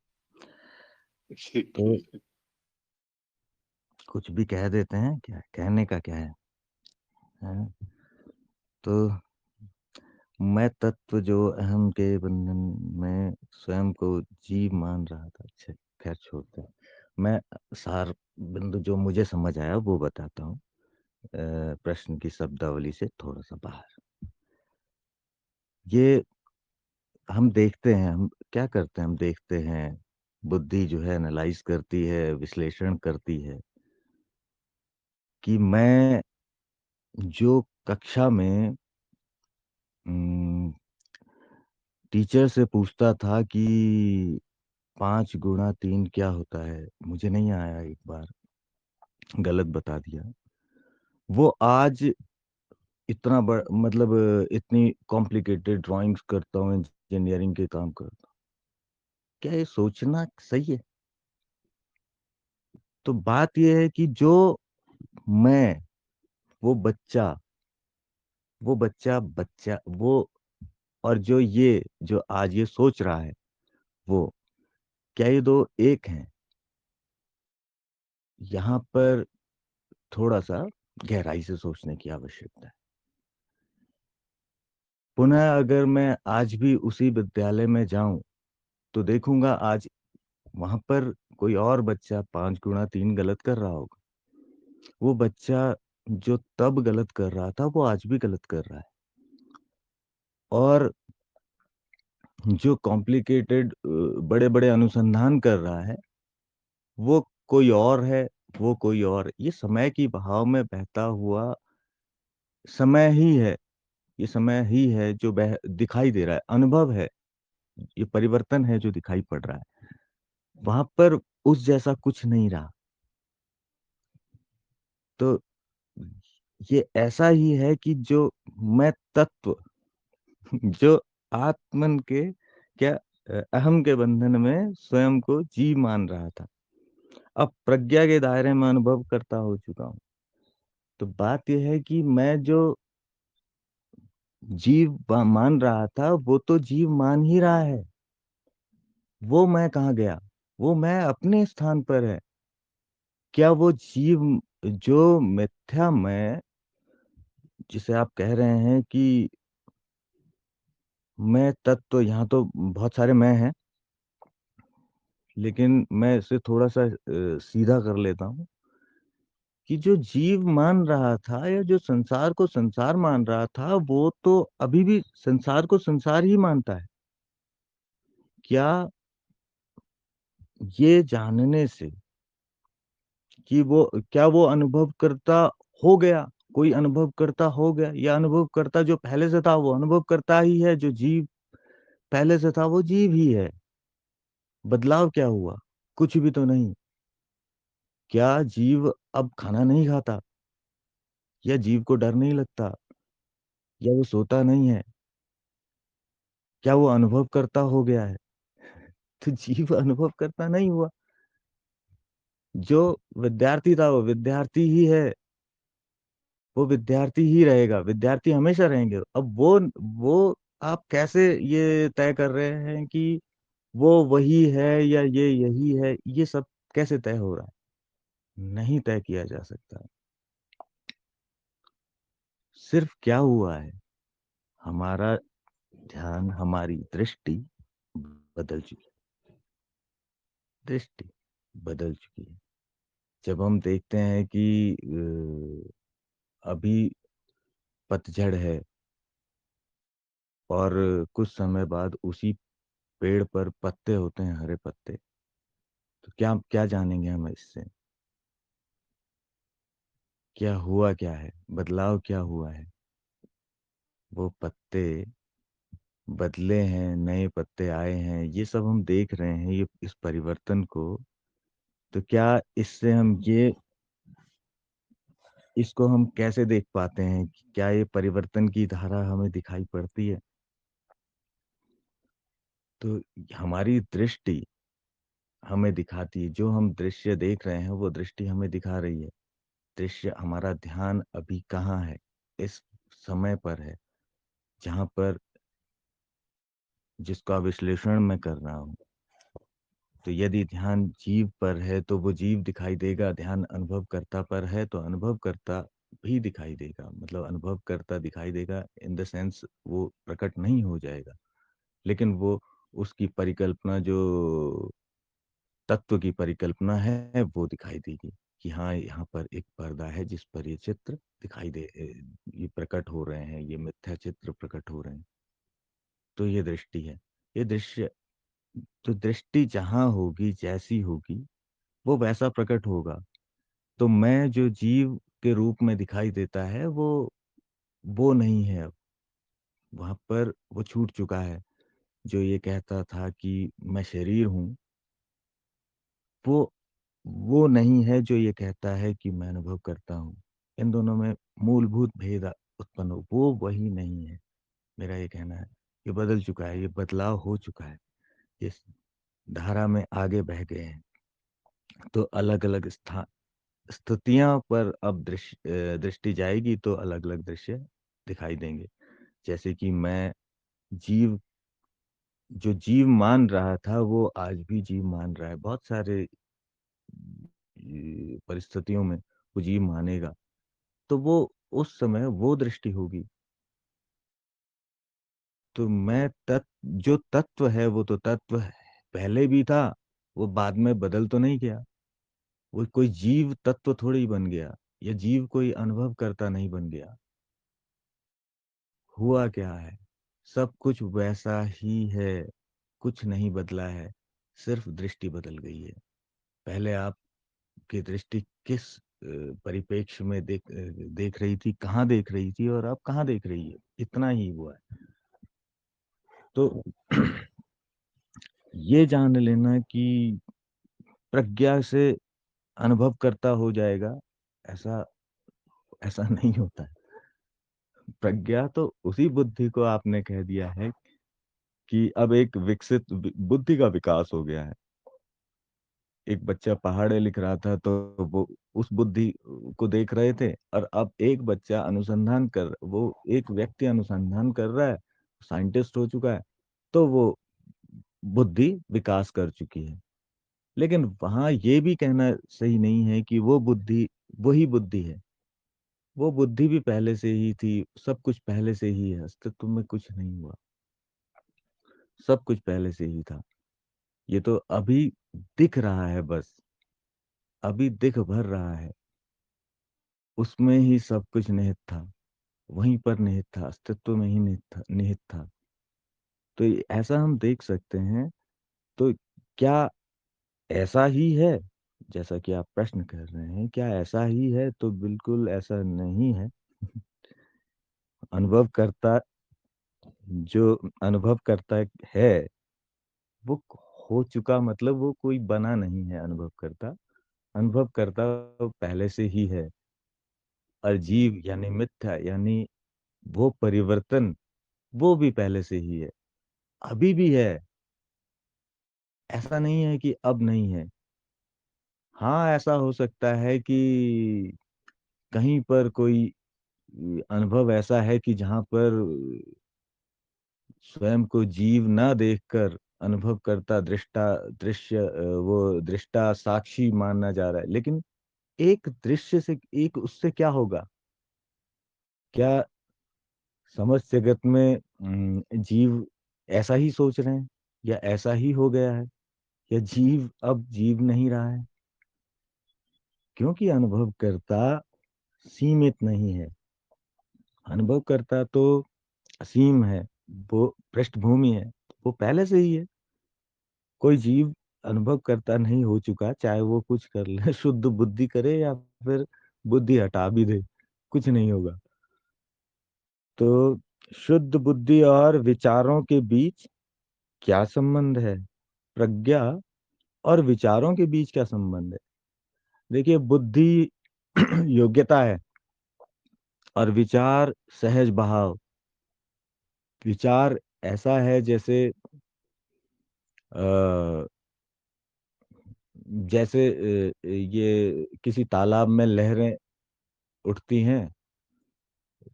ठीक तो है। कुछ भी कह देते हैं, क्या कहने का क्या है? तो मैं तत्व जो अहम के बंधन में स्वयं को जीव मान रहा था। अच्छा, खैर छोड़ते हैं। मैं सार बिंदु जो मुझे समझ आया वो बताता हूँ, प्रश्न की शब्दावली से थोड़ा-सा बाहर। ये हम देखते हैं, हम क्या करते हैं, हम देखते हैं, बुद्धि जो है एनालाइज़ करती है, विश्लेषण करती है कि मैं जो कक्षा में उम, टीचर से पूछता था कि 5 गुणा 3 क्या होता है? मुझे नहीं आया एक बार, गलत बता दिया। वो आज इतना मतलब इतनी कॉम्प्लिकेटेड ड्राइंग्स करता हूँ, इंजीनियरिंग के काम करता हूँ। क्या ये सोचना सही है? तो बात ये है कि जो मैं, वो बच्चा बच्चा वो, और जो ये, जो आज ये सोच रहा है वो, क्या ये 2 एक हैं? यहाँ पर थोड़ा-सा गहराई से सोचने की आवश्यकता है। पुनः अगर मैं आज भी उसी विद्यालय में जाऊँ, तो देखूँगा आज वहाँ पर कोई और बच्चा 5 गुणा 3 गलत कर रहा होगा। वो बच्चा जो तब गलत कर रहा था, वो आज भी गलत कर रहा है। और जो कॉम्प्लिकेटेड बड़े-बड़े अनुसंधान कर रहा है, वो कोई और है, वो कोई और। ये समय की बहाव में बहता हुआ समय ही है, ये समय ही है जो दिखाई दे रहा है, अनुभव है, ये परिवर्तन है जो दिखाई पड़ रहा है। वहाँ पर उस जैसा कुछ नहीं रहा। तो ये ऐसा ही है कि जो मैं तत्व जो आत्मन के क्या अहम के बंधन में स्वयं को जीव मान रहा था, अब प्रज्ञा के दायरे में अनुभव करता हो चुका हूँ। तो बात ये है कि मैं जो मान रहा था, वो तो जीव मान ही रहा है। वो मैं कहाँ गया? वो मैं अपने स्थान पर है। क्या वो जीव जो मिथ्या मैं, जिसे आप कह रहे हैं कि मैं तत्व, यहाँ तो बहुत सारे मैं हैं, लेकिन मैं इसे थोड़ा-सा सीधा कर लेता हूँ कि जो जीव मान रहा था या जो संसार को संसार मान रहा था, वो तो अभी भी संसार को संसार ही मानता है। क्या ये जानने से कि वो, क्या वो अनुभवकर्ता हो गया? कोई अनुभवकर्ता हो गया, या अनुभवकर्ता जो पहले से था वो अनुभवकर्ता ही है, जो जीव पहले से था वो जीव ही है। बदलाव क्या हुआ? कुछ भी तो नहीं। क्या जीव अब खाना नहीं खाता? या जीव को डर नहीं लगता? या वो सोता नहीं है? क्या वो अनुभवकर्ता हो गया है? तो जीव अनुभवकर्ता नहीं हुआ। जो विद्यार्थी था वो विद्यार्थी ही है। वो विद्यार्थी ही रहेगा, विद्यार्थी हमेशा रहेंगे। अब वो आप कैसे ये तय कर रहे हैं कि वो वही है या ये यही है? ये सब कैसे तय हो रहा है? नहीं तय किया जा सकता। सिर्फ क्या हुआ है, हमारा ध्यान, हमारी दृष्टि बदल चुकी है। दृष्टि बदल चुकी है। जब हम देखते हैं कि अभी पतझड़ है और कुछ समय बाद उसी पेड़ पर पत्ते होते हैं, हरे पत्ते, तो क्या क्या जानेंगे हम इससे? क्या हुआ, क्या है बदलाव, क्या हुआ है? वो पत्ते बदले हैं, नए पत्ते आए हैं, ये सब हम देख रहे हैं, ये इस परिवर्तन को। तो क्या इससे हम ये इसको हम कैसे देख पाते हैं कि क्या ये परिवर्तन की धारा हमें दिखाई पड़ती है? तो हमारी दृष्टि हमें दिखाती है, जो हम दृश्य देख रहे हैं वो दृष्टि हमें दिखा रही है। दृश्य, हमारा ध्यान अभी कहाँ है? इस समय पर है, जहाँ पर जिसका विश्लेषण मैं कर रहा हूँ। तो यदि ध्यान जीव पर है तो वो जीव दिखाई देगा, ध्यान अनुभवकर्ता पर है तो अनुभवकर्ता भी दिखाई देगा। मतलब अनुभवकर्ता दिखाई देगा इन द सेंस वो प्रकट नहीं हो जाएगा, लेकिन वो उसकी परिकल्पना, जो तत्व की परिकल्पना है, वो दिखाई देगी कि हाँ, यहाँ पर एक पर्दा है जिस पर ये चित्र दिखाई दे, ये प्रकट हो रहे हैं, ये मिथ्या चित्र प्रकट हो रहे हैं। तो ये दृष्टि है, ये दृश्य। तो दृष्टि जहाँ होगी, जैसी होगी, वो वैसा प्रकट होगा। तो मैं जो जीव के रूप में दिखाई देता है, वो नहीं है अब। वहां पर वो छूट चुका है। जो ये कहता था कि मैं शरीर हूँ, वो वो नहीं है जो ये कहता है कि मैं अनुभव करता हूँ। इन दोनों में मूलभूत भेद उत्पन्न हो, वो वही नहीं है। मेरा ये कहना है, ये बदल चुका है, ये बदलाव हो चुका है, इस धारा में आगे बह गए हैं। तो अलग अलग स्थान, स्थितियां पर अब दृष्टि जाएगी तो अलग अलग दृश्य दिखाई देंगे। जैसे कि मैं जीव, जो जीव मान रहा था वो आज भी जीव मान रहा है। बहुत सारे परिस्थितियों में वो जीव मानेगा, तो वो उस समय वो दृष्टि होगी। तो मैं जो तत्व है वो तो तत्व है, पहले भी था, वो बाद में बदल तो नहीं गया। वो कोई जीव तत्व थोड़ी बन गया, या जीव कोई अनुभव करता नहीं बन गया। हुआ क्या है? सब कुछ वैसा ही है, कुछ नहीं बदला है, सिर्फ दृष्टि बदल गई है। पहले आपकी दृष्टि किस परिप्रेक्ष्य में देख रही थी, कहाँ देख रही थी, और अब कहाँ देख रही है, इतना ही हुआ है। तो ये जान लेना कि प्रज्ञा से अनुभव करता हो जाएगा, ऐसा ऐसा नहीं होता है। प्रज्ञा तो उसी बुद्धि को आपने कह दिया है कि अब एक विकसित बुद्धि का विकास हो गया है। एक बच्चा पहाड़े लिख रहा था तो वो उस बुद्धि को देख रहे थे, और अब एक बच्चा अनुसंधान कर, वो एक व्यक्ति अनुसंधान कर रहा है, साइंटिस्ट हो चुका है, तो वो बुद्धि विकास कर चुकी है। लेकिन वहां ये भी कहना सही नहीं है कि वो बुद्धि वही बुद्धि है। वो बुद्धि भी पहले से ही थी, सब कुछ पहले से ही है, अस्तित्व में कुछ नहीं हुआ, सब कुछ पहले से ही था। ये तो अभी दिख रहा है बस, अभी दिख भर रहा है। उसमें ही सब कुछ निहित था, वहीं पर निहित था, अस्तित्व में ही निहित था। तो ऐसा हम देख सकते हैं। तो क्या ऐसा ही है, जैसा कि आप प्रश्न कर रहे हैं, क्या ऐसा ही है? तो बिल्कुल ऐसा नहीं है। अनुभव करता, जो अनुभव करता है, वो हो चुका, मतलब वो कोई बना नहीं है अनुभव करता। अनुभव करता पहले से ही है। अजीब यानी मिथ्या यानी वो परिवर्तन, वो भी पहले से ही है, अभी भी है। ऐसा नहीं है कि अब नहीं है। हाँ, ऐसा हो सकता है कि कहीं पर कोई अनुभव ऐसा है कि जहां पर स्वयं को जीव ना देखकर अनुभव करता दृष्टा, दृश्य, वो दृष्टा साक्षी माना जा रहा है। लेकिन एक दृश्य से, एक उससे क्या होगा? क्या समस्त जगत में जीव ऐसा ही सोच रहे हैं, या ऐसा ही हो गया है? या जीव अब जीव नहीं रहा है, क्योंकि अनुभव करता सीमित नहीं है। अनुभव करता तो असीम है, वो पृष्ठभूमि है, वो पहले से ही है। कोई जीव अनुभव करता नहीं हो चुका, चाहे वो कुछ कर ले, शुद्ध बुद्धि करे या फिर बुद्धि हटा भी दे, कुछ नहीं होगा। तो शुद्ध बुद्धि और विचारों के बीच क्या संबंध है? प्रज्ञा और विचारों के बीच क्या संबंध है? देखिए, बुद्धि योग्यता है और विचार सहज बहाव। विचार ऐसा है जैसे अ, जैसे ये किसी तालाब में लहरें उठती हैं,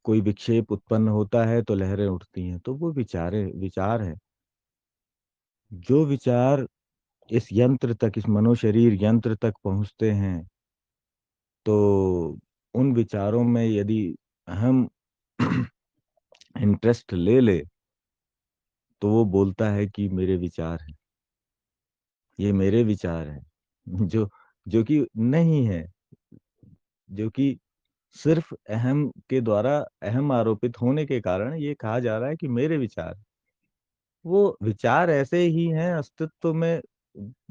कोई विक्षेप उत्पन्न होता है तो लहरें उठती हैं, तो वो विचार है। जो विचार इस यंत्र तक, इस मनोशरीर यंत्र तक पहुंचते हैं, तो उन विचारों में यदि हम इंटरेस्ट ले ले, तो वो बोलता है कि मेरे विचार हैं, ये मेरे विचार हैं, जो कि नहीं है, जो कि सिर्फ अहम के द्वारा, अहम आरोपित होने के कारण ये कहा जा रहा है कि मेरे विचार। वो विचार ऐसे ही हैं, अस्तित्व में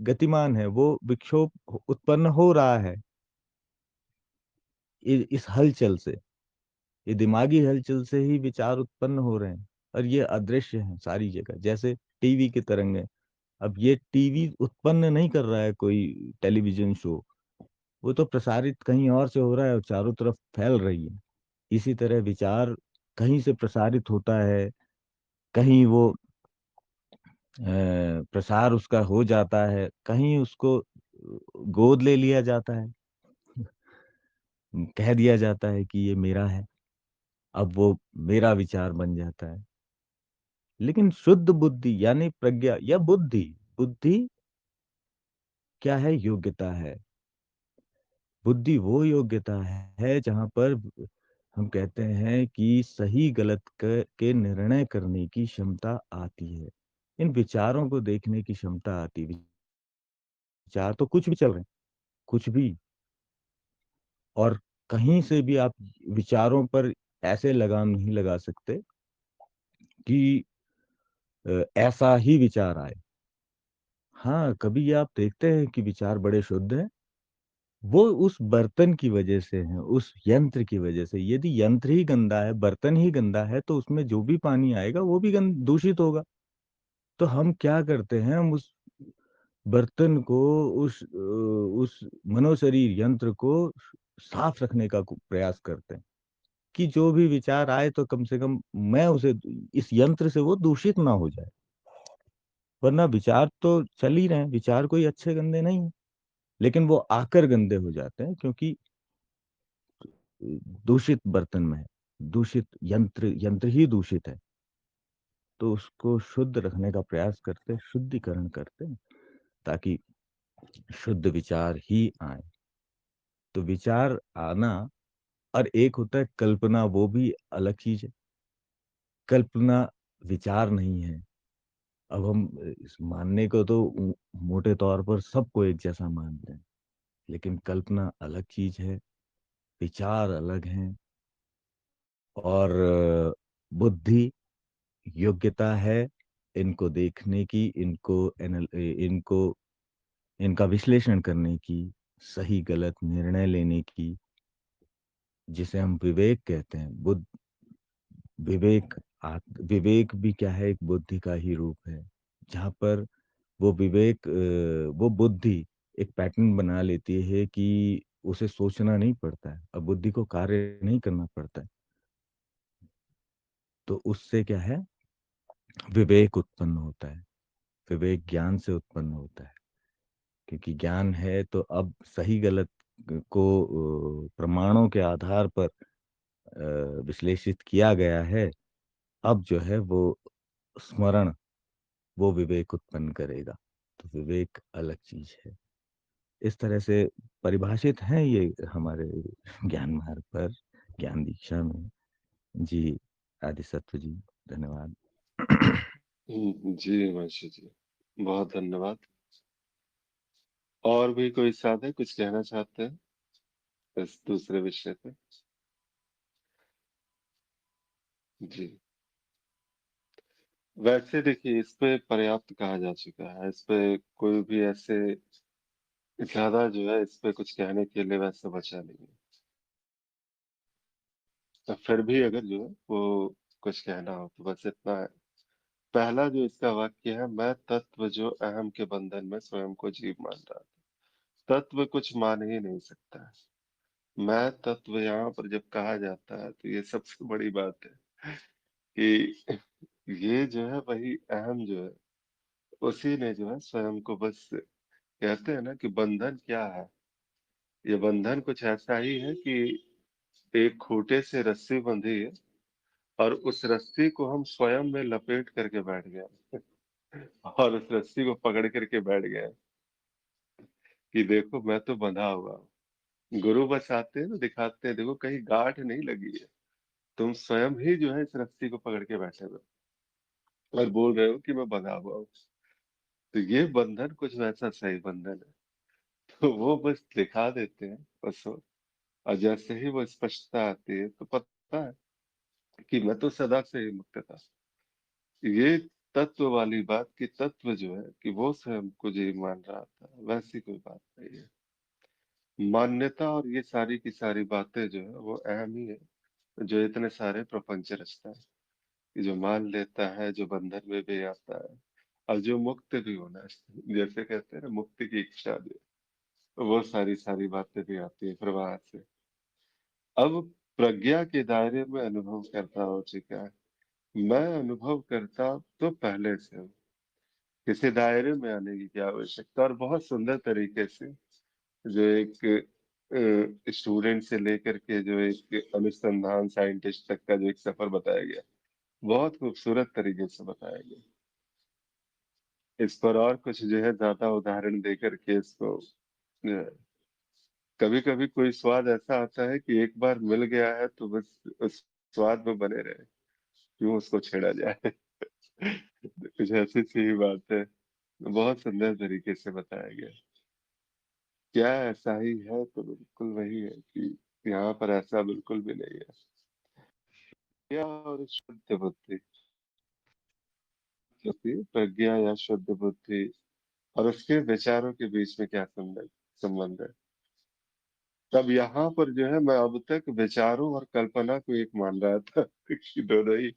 गतिमान है, वो विक्षोभ उत्पन्न हो रहा है इस हलचल से, ये दिमागी हलचल से ही विचार उत्पन्न हो रहे हैं, और ये अदृश्य है सारी जगह, जैसे टीवी की तरंगें। अब ये टीवी उत्पन्न नहीं कर रहा है कोई टेलीविजन शो, वो तो प्रसारित कहीं और से हो रहा है और चारों तरफ फैल रही है। इसी तरह विचार कहीं से प्रसारित होता है, कहीं वो प्रसार उसका हो जाता है, कहीं उसको गोद ले लिया जाता है, कह दिया जाता है कि ये मेरा है, अब वो मेरा विचार बन जाता है। लेकिन शुद्ध बुद्धि यानी प्रज्ञा या बुद्धि, बुद्धि क्या है? योग्यता है। बुद्धि वो योग्यता है जहां पर हम कहते हैं कि सही गलत के निर्णय करने की क्षमता आती है, इन विचारों को देखने की क्षमता आती है। विचार तो कुछ भी चल रहे हैं, कुछ भी, और कहीं से भी आप विचारों पर ऐसे लगाम नहीं लगा सकते कि ऐसा ही विचार आए। हाँ, कभी आप देखते हैं कि विचार बड़े शुद्ध हैं, वो उस बर्तन की वजह से है, उस यंत्र की वजह से। यदि यंत्र ही गंदा है, बर्तन ही गंदा है, तो उसमें जो भी पानी आएगा वो भी दूषित होगा। तो हम क्या करते हैं, हम उस बर्तन को, उस मनोशरीर यंत्र को साफ रखने का प्रयास करते हैं कि जो भी विचार आए तो कम से कम मैं उसे, इस यंत्र से वो दूषित ना हो जाए। वरना विचार तो चल ही रहे हैं, विचार कोई अच्छे गंदे नहीं है, लेकिन वो आकर गंदे हो जाते हैं क्योंकि दूषित बर्तन में है, दूषित यंत्र, यंत्र ही दूषित है। तो उसको शुद्ध रखने का प्रयास करते हैं, शुद्धिकरण करते हैं, ताकि शुद्ध विचार ही आए। तो विचार आना, और एक होता है कल्पना, वो भी अलग चीज है। कल्पना विचार नहीं है। अब हम इस मानने को तो मोटे तौर पर सबको एक जैसा मानते हैं, लेकिन कल्पना अलग चीज है, विचार अलग हैं। और बुद्धि योग्यता है इनको देखने की, इनको, इनका विश्लेषण करने की, सही गलत निर्णय लेने की, जिसे हम विवेक कहते हैं। विवेक, विवेक भी क्या है? एक बुद्धि का ही रूप है, जहाँ पर वो विवेक, वो बुद्धि एक पैटर्न बना लेती है कि उसे सोचना नहीं पड़ता है, अब बुद्धि को कार्य नहीं करना पड़ता है। तो उससे क्या है? विवेक उत्पन्न होता है। विवेक ज्ञान से उत्पन्न होता है, क्योंकि ज्ञान है तो अब सही गलत को प्रमाणों के आधार पर विश्लेषित किया गया है। अब जो है वो स्मरण, वो विवेक उत्पन्न करेगा। तो विवेक अलग चीज है। इस तरह से परिभाषित है ये हमारे ज्ञान मार्ग पर, ज्ञान दीक्षा में। जी, आदि सत्व जी, धन्यवाद। जी, महर्षि जी, बहुत धन्यवाद। और भी कोई साथ है कुछ कहना चाहते हैं इस दूसरे विषय पे? जी। वैसे देखिए इस पे पर्याप्त कहा जा चुका है, इस पे कोई भी ऐसे ज्यादा जो है इस पे कुछ कहने के लिए वैसे बचा नहीं है। तो फिर भी अगर जो है वो कुछ कहना हो तो बस इतना है। पहला जो इसका वाक्य है, मैं तत्व जो अहम के बंधन में स्वयं को जीव मान रहा था। तत्व कुछ मान ही नहीं सकता है। मैं तत्व यहाँ पर जब कहा जाता है तो ये सबसे बड़ी बात है कि ये जो है वही अहम जो है उसी ने जो है स्वयं को बस कहते हैं ना कि बंधन क्या है। ये बंधन कुछ ऐसा ही है कि एक खूंटे से रस्सी बंधी है और उस रस्सी को हम स्वयं में लपेट करके बैठ गए और उस रस्सी को पकड़ करके बैठ गए कि देखो मैं तो बंधा हुआ हूँ। गुरु बस आते हैं ना, दिखाते हैं देखो कहीं गांठ नहीं लगी है, तुम स्वयं ही जो है इस रस्सी को पकड़ के बैठे हुए हो और बोल रहे हो कि मैं बंधा हुआ हूँ। तो ये बंधन कुछ वैसा सही बंधन है। तो वो बस दिखा देते हैं बस वो। और जैसे ही वो स्पष्टता आती है तो पता है कि मैं तो सदा से ही मुक्त था। ये तत्व वाली बात की तत्व जो है कि वो स्वयं को जी मान रहा था, वैसी कोई बात नहीं है। मान्यता और ये सारी की सारी बातें जो है वो अहम ही है, जो इतने सारे प्रपंच रचता है कि जो मान लेता है, जो बंधन में भी आता है और जो मुक्त भी होना है, जैसे कहते हैं ना मुक्ति की इच्छा जो है, वो सारी सारी बातें भी आती है प्रवाह से। अब प्रज्ञा के दायरे में अनुभव करता हो चुका है। मैं अनुभव करता तो पहले से हूँ, किसी दायरे में आने की क्या आवश्यकता। और बहुत सुंदर तरीके से जो एक स्टूडेंट से लेकर के जो एक अनुसंधान साइंटिस्ट तक का जो एक सफर बताया गया, बहुत खूबसूरत तरीके से बताया गया। इस पर और कुछ जो है ज्यादा उदाहरण दे करके इसको कभी कभी कोई स्वाद ऐसा आता है कि एक बार मिल गया है तो बस उस स्वाद में बने रहे, क्यों उसको छेड़ा जाए। कुछ ऐसी सी ही बात है, बहुत सुंदर तरीके से बताया गया। क्या ऐसा ही है तो बिल्कुल वही है कि यहाँ पर ऐसा बिल्कुल भी नहीं है। क्या और शुद्ध बुद्धि, क्योंकि प्रज्ञा या शुद्ध बुद्धि और उसके विचारों के बीच में क्या संबंध है। तब यहाँ पर जो है मैं अब तक विचारों और कल्पना को एक मान रहा था कि दोनों ही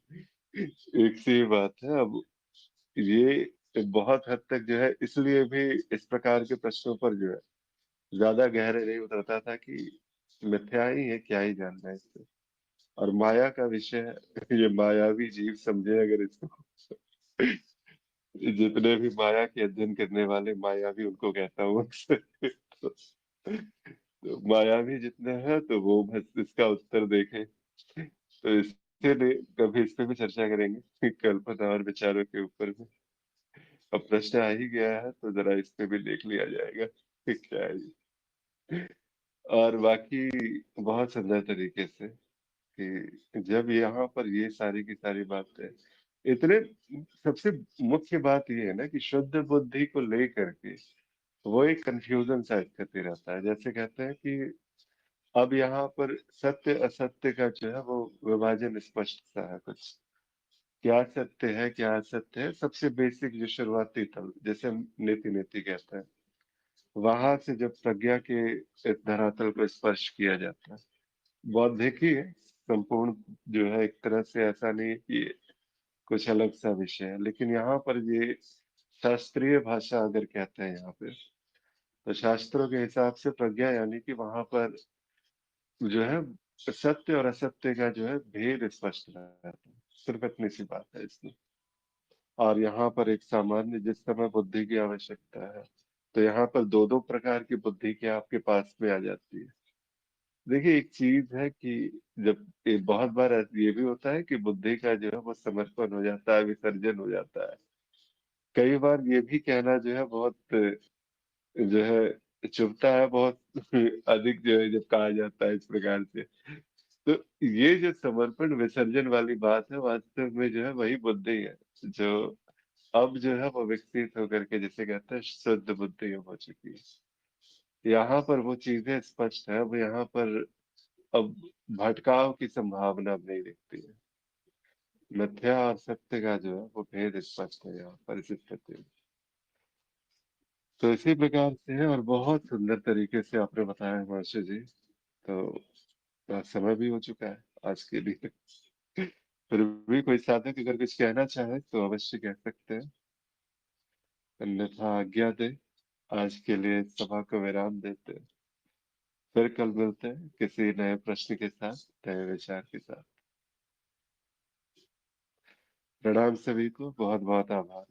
एक सी ही बात है। अब ये बहुत हद तक जो है इसलिए भी इस प्रकार के प्रश्नों पर जो है ज्यादा गहरे नहीं उतरता था कि मिथ्या ही है, क्या ही जानना है इससे। और माया का विषय है, ये मायावी जीव समझे अगर इसको, जितने भी माया के अध्ययन करने वाले मायावी उनको कहता हूँ अक्सर। तो मायावी जितने हैं तो वो बस इसका उत्तर देखें। तो इसके लिए कभी इस पे भी चर्चा करेंगे कल्पना और विचारों के ऊपर भी। अब प्रश्न आ ही गया है तो जरा इस पे भी देख लिया जाएगा कि क्या है ये। और बाकी बहुत सुंदर तरीके से कि जब यहाँ पर ये सारी की सारी बातें इतने, सबसे मुख्य बात ये है ना कि शुद्ध बुद्धि को लेकर के वो एक कंफ्यूजन सा स्थिति रहता है। जैसे कहते हैं कि अब यहाँ पर सत्य असत्य का जो है वो विभाजन स्पष्ट सा है कुछ। क्या सत्य है क्या असत्य है, सबसे बेसिक जो शुरुआती तल जैसे हम नीति नीति कहते हैं, वहां से जब प्रज्ञा के इस धरातल को स्पर्श किया जाता है। बौद्धिक ही है संपूर्ण, जो है एक तरह से ऐसा नहीं है कि कुछ अलग सा विषय है, लेकिन यहाँ पर ये शास्त्रीय भाषा अगर कहते हैं यहाँ पे, तो शास्त्रों के हिसाब से प्रज्ञा यानी कि वहां पर जो है सत्य और असत्य का जो है भेद स्पष्ट रहता है। सिर्फ इतनी सी बात है इसमें। और यहाँ पर एक सामान्य जिस समय बुद्धि की आवश्यकता है, तो यहाँ पर दो दो प्रकार की बुद्धि की आपके पास में आ जाती है। देखिए एक चीज है कि जब बहुत बार ये भी होता है कि बुद्धि का जो है वो समर्पण हो जाता है, विसर्जन हो जाता है। कई बार ये भी कहना जो है बहुत जो है चुभता है बहुत अधिक जो है जब कहा जाता है इस प्रकार से। तो ये जो समर्पण विसर्जन वाली बात है वास्तव में जो है वही बुद्धि है, जो अब जो है वो विकसित होकर के जिसे कहते हैं शुद्ध बुद्धि हो चुकी है। यहाँ पर वो चीजें स्पष्ट है, अब यहाँ पर अब भटकाव की संभावना अब नहीं दिखती है। मिथ्या और सत्य का जो है वो भेद स्पष्ट है यहाँ पर इस स्थिति में। तो इसी प्रकार से है, और बहुत सुंदर तरीके से आपने बताया हिमांशु जी। तो समय भी हो चुका है आज के लिए। फिर भी कोई साधक अगर कुछ कहना चाहे तो अवश्य कह सकते हैं, अन्यथा आज्ञा दे। आज के लिए सभा को विराम देते हैं। फिर कल मिलते हैं किसी नए प्रश्न के साथ, नए विचार के साथ। प्रणाम सभी को, बहुत बहुत आभार।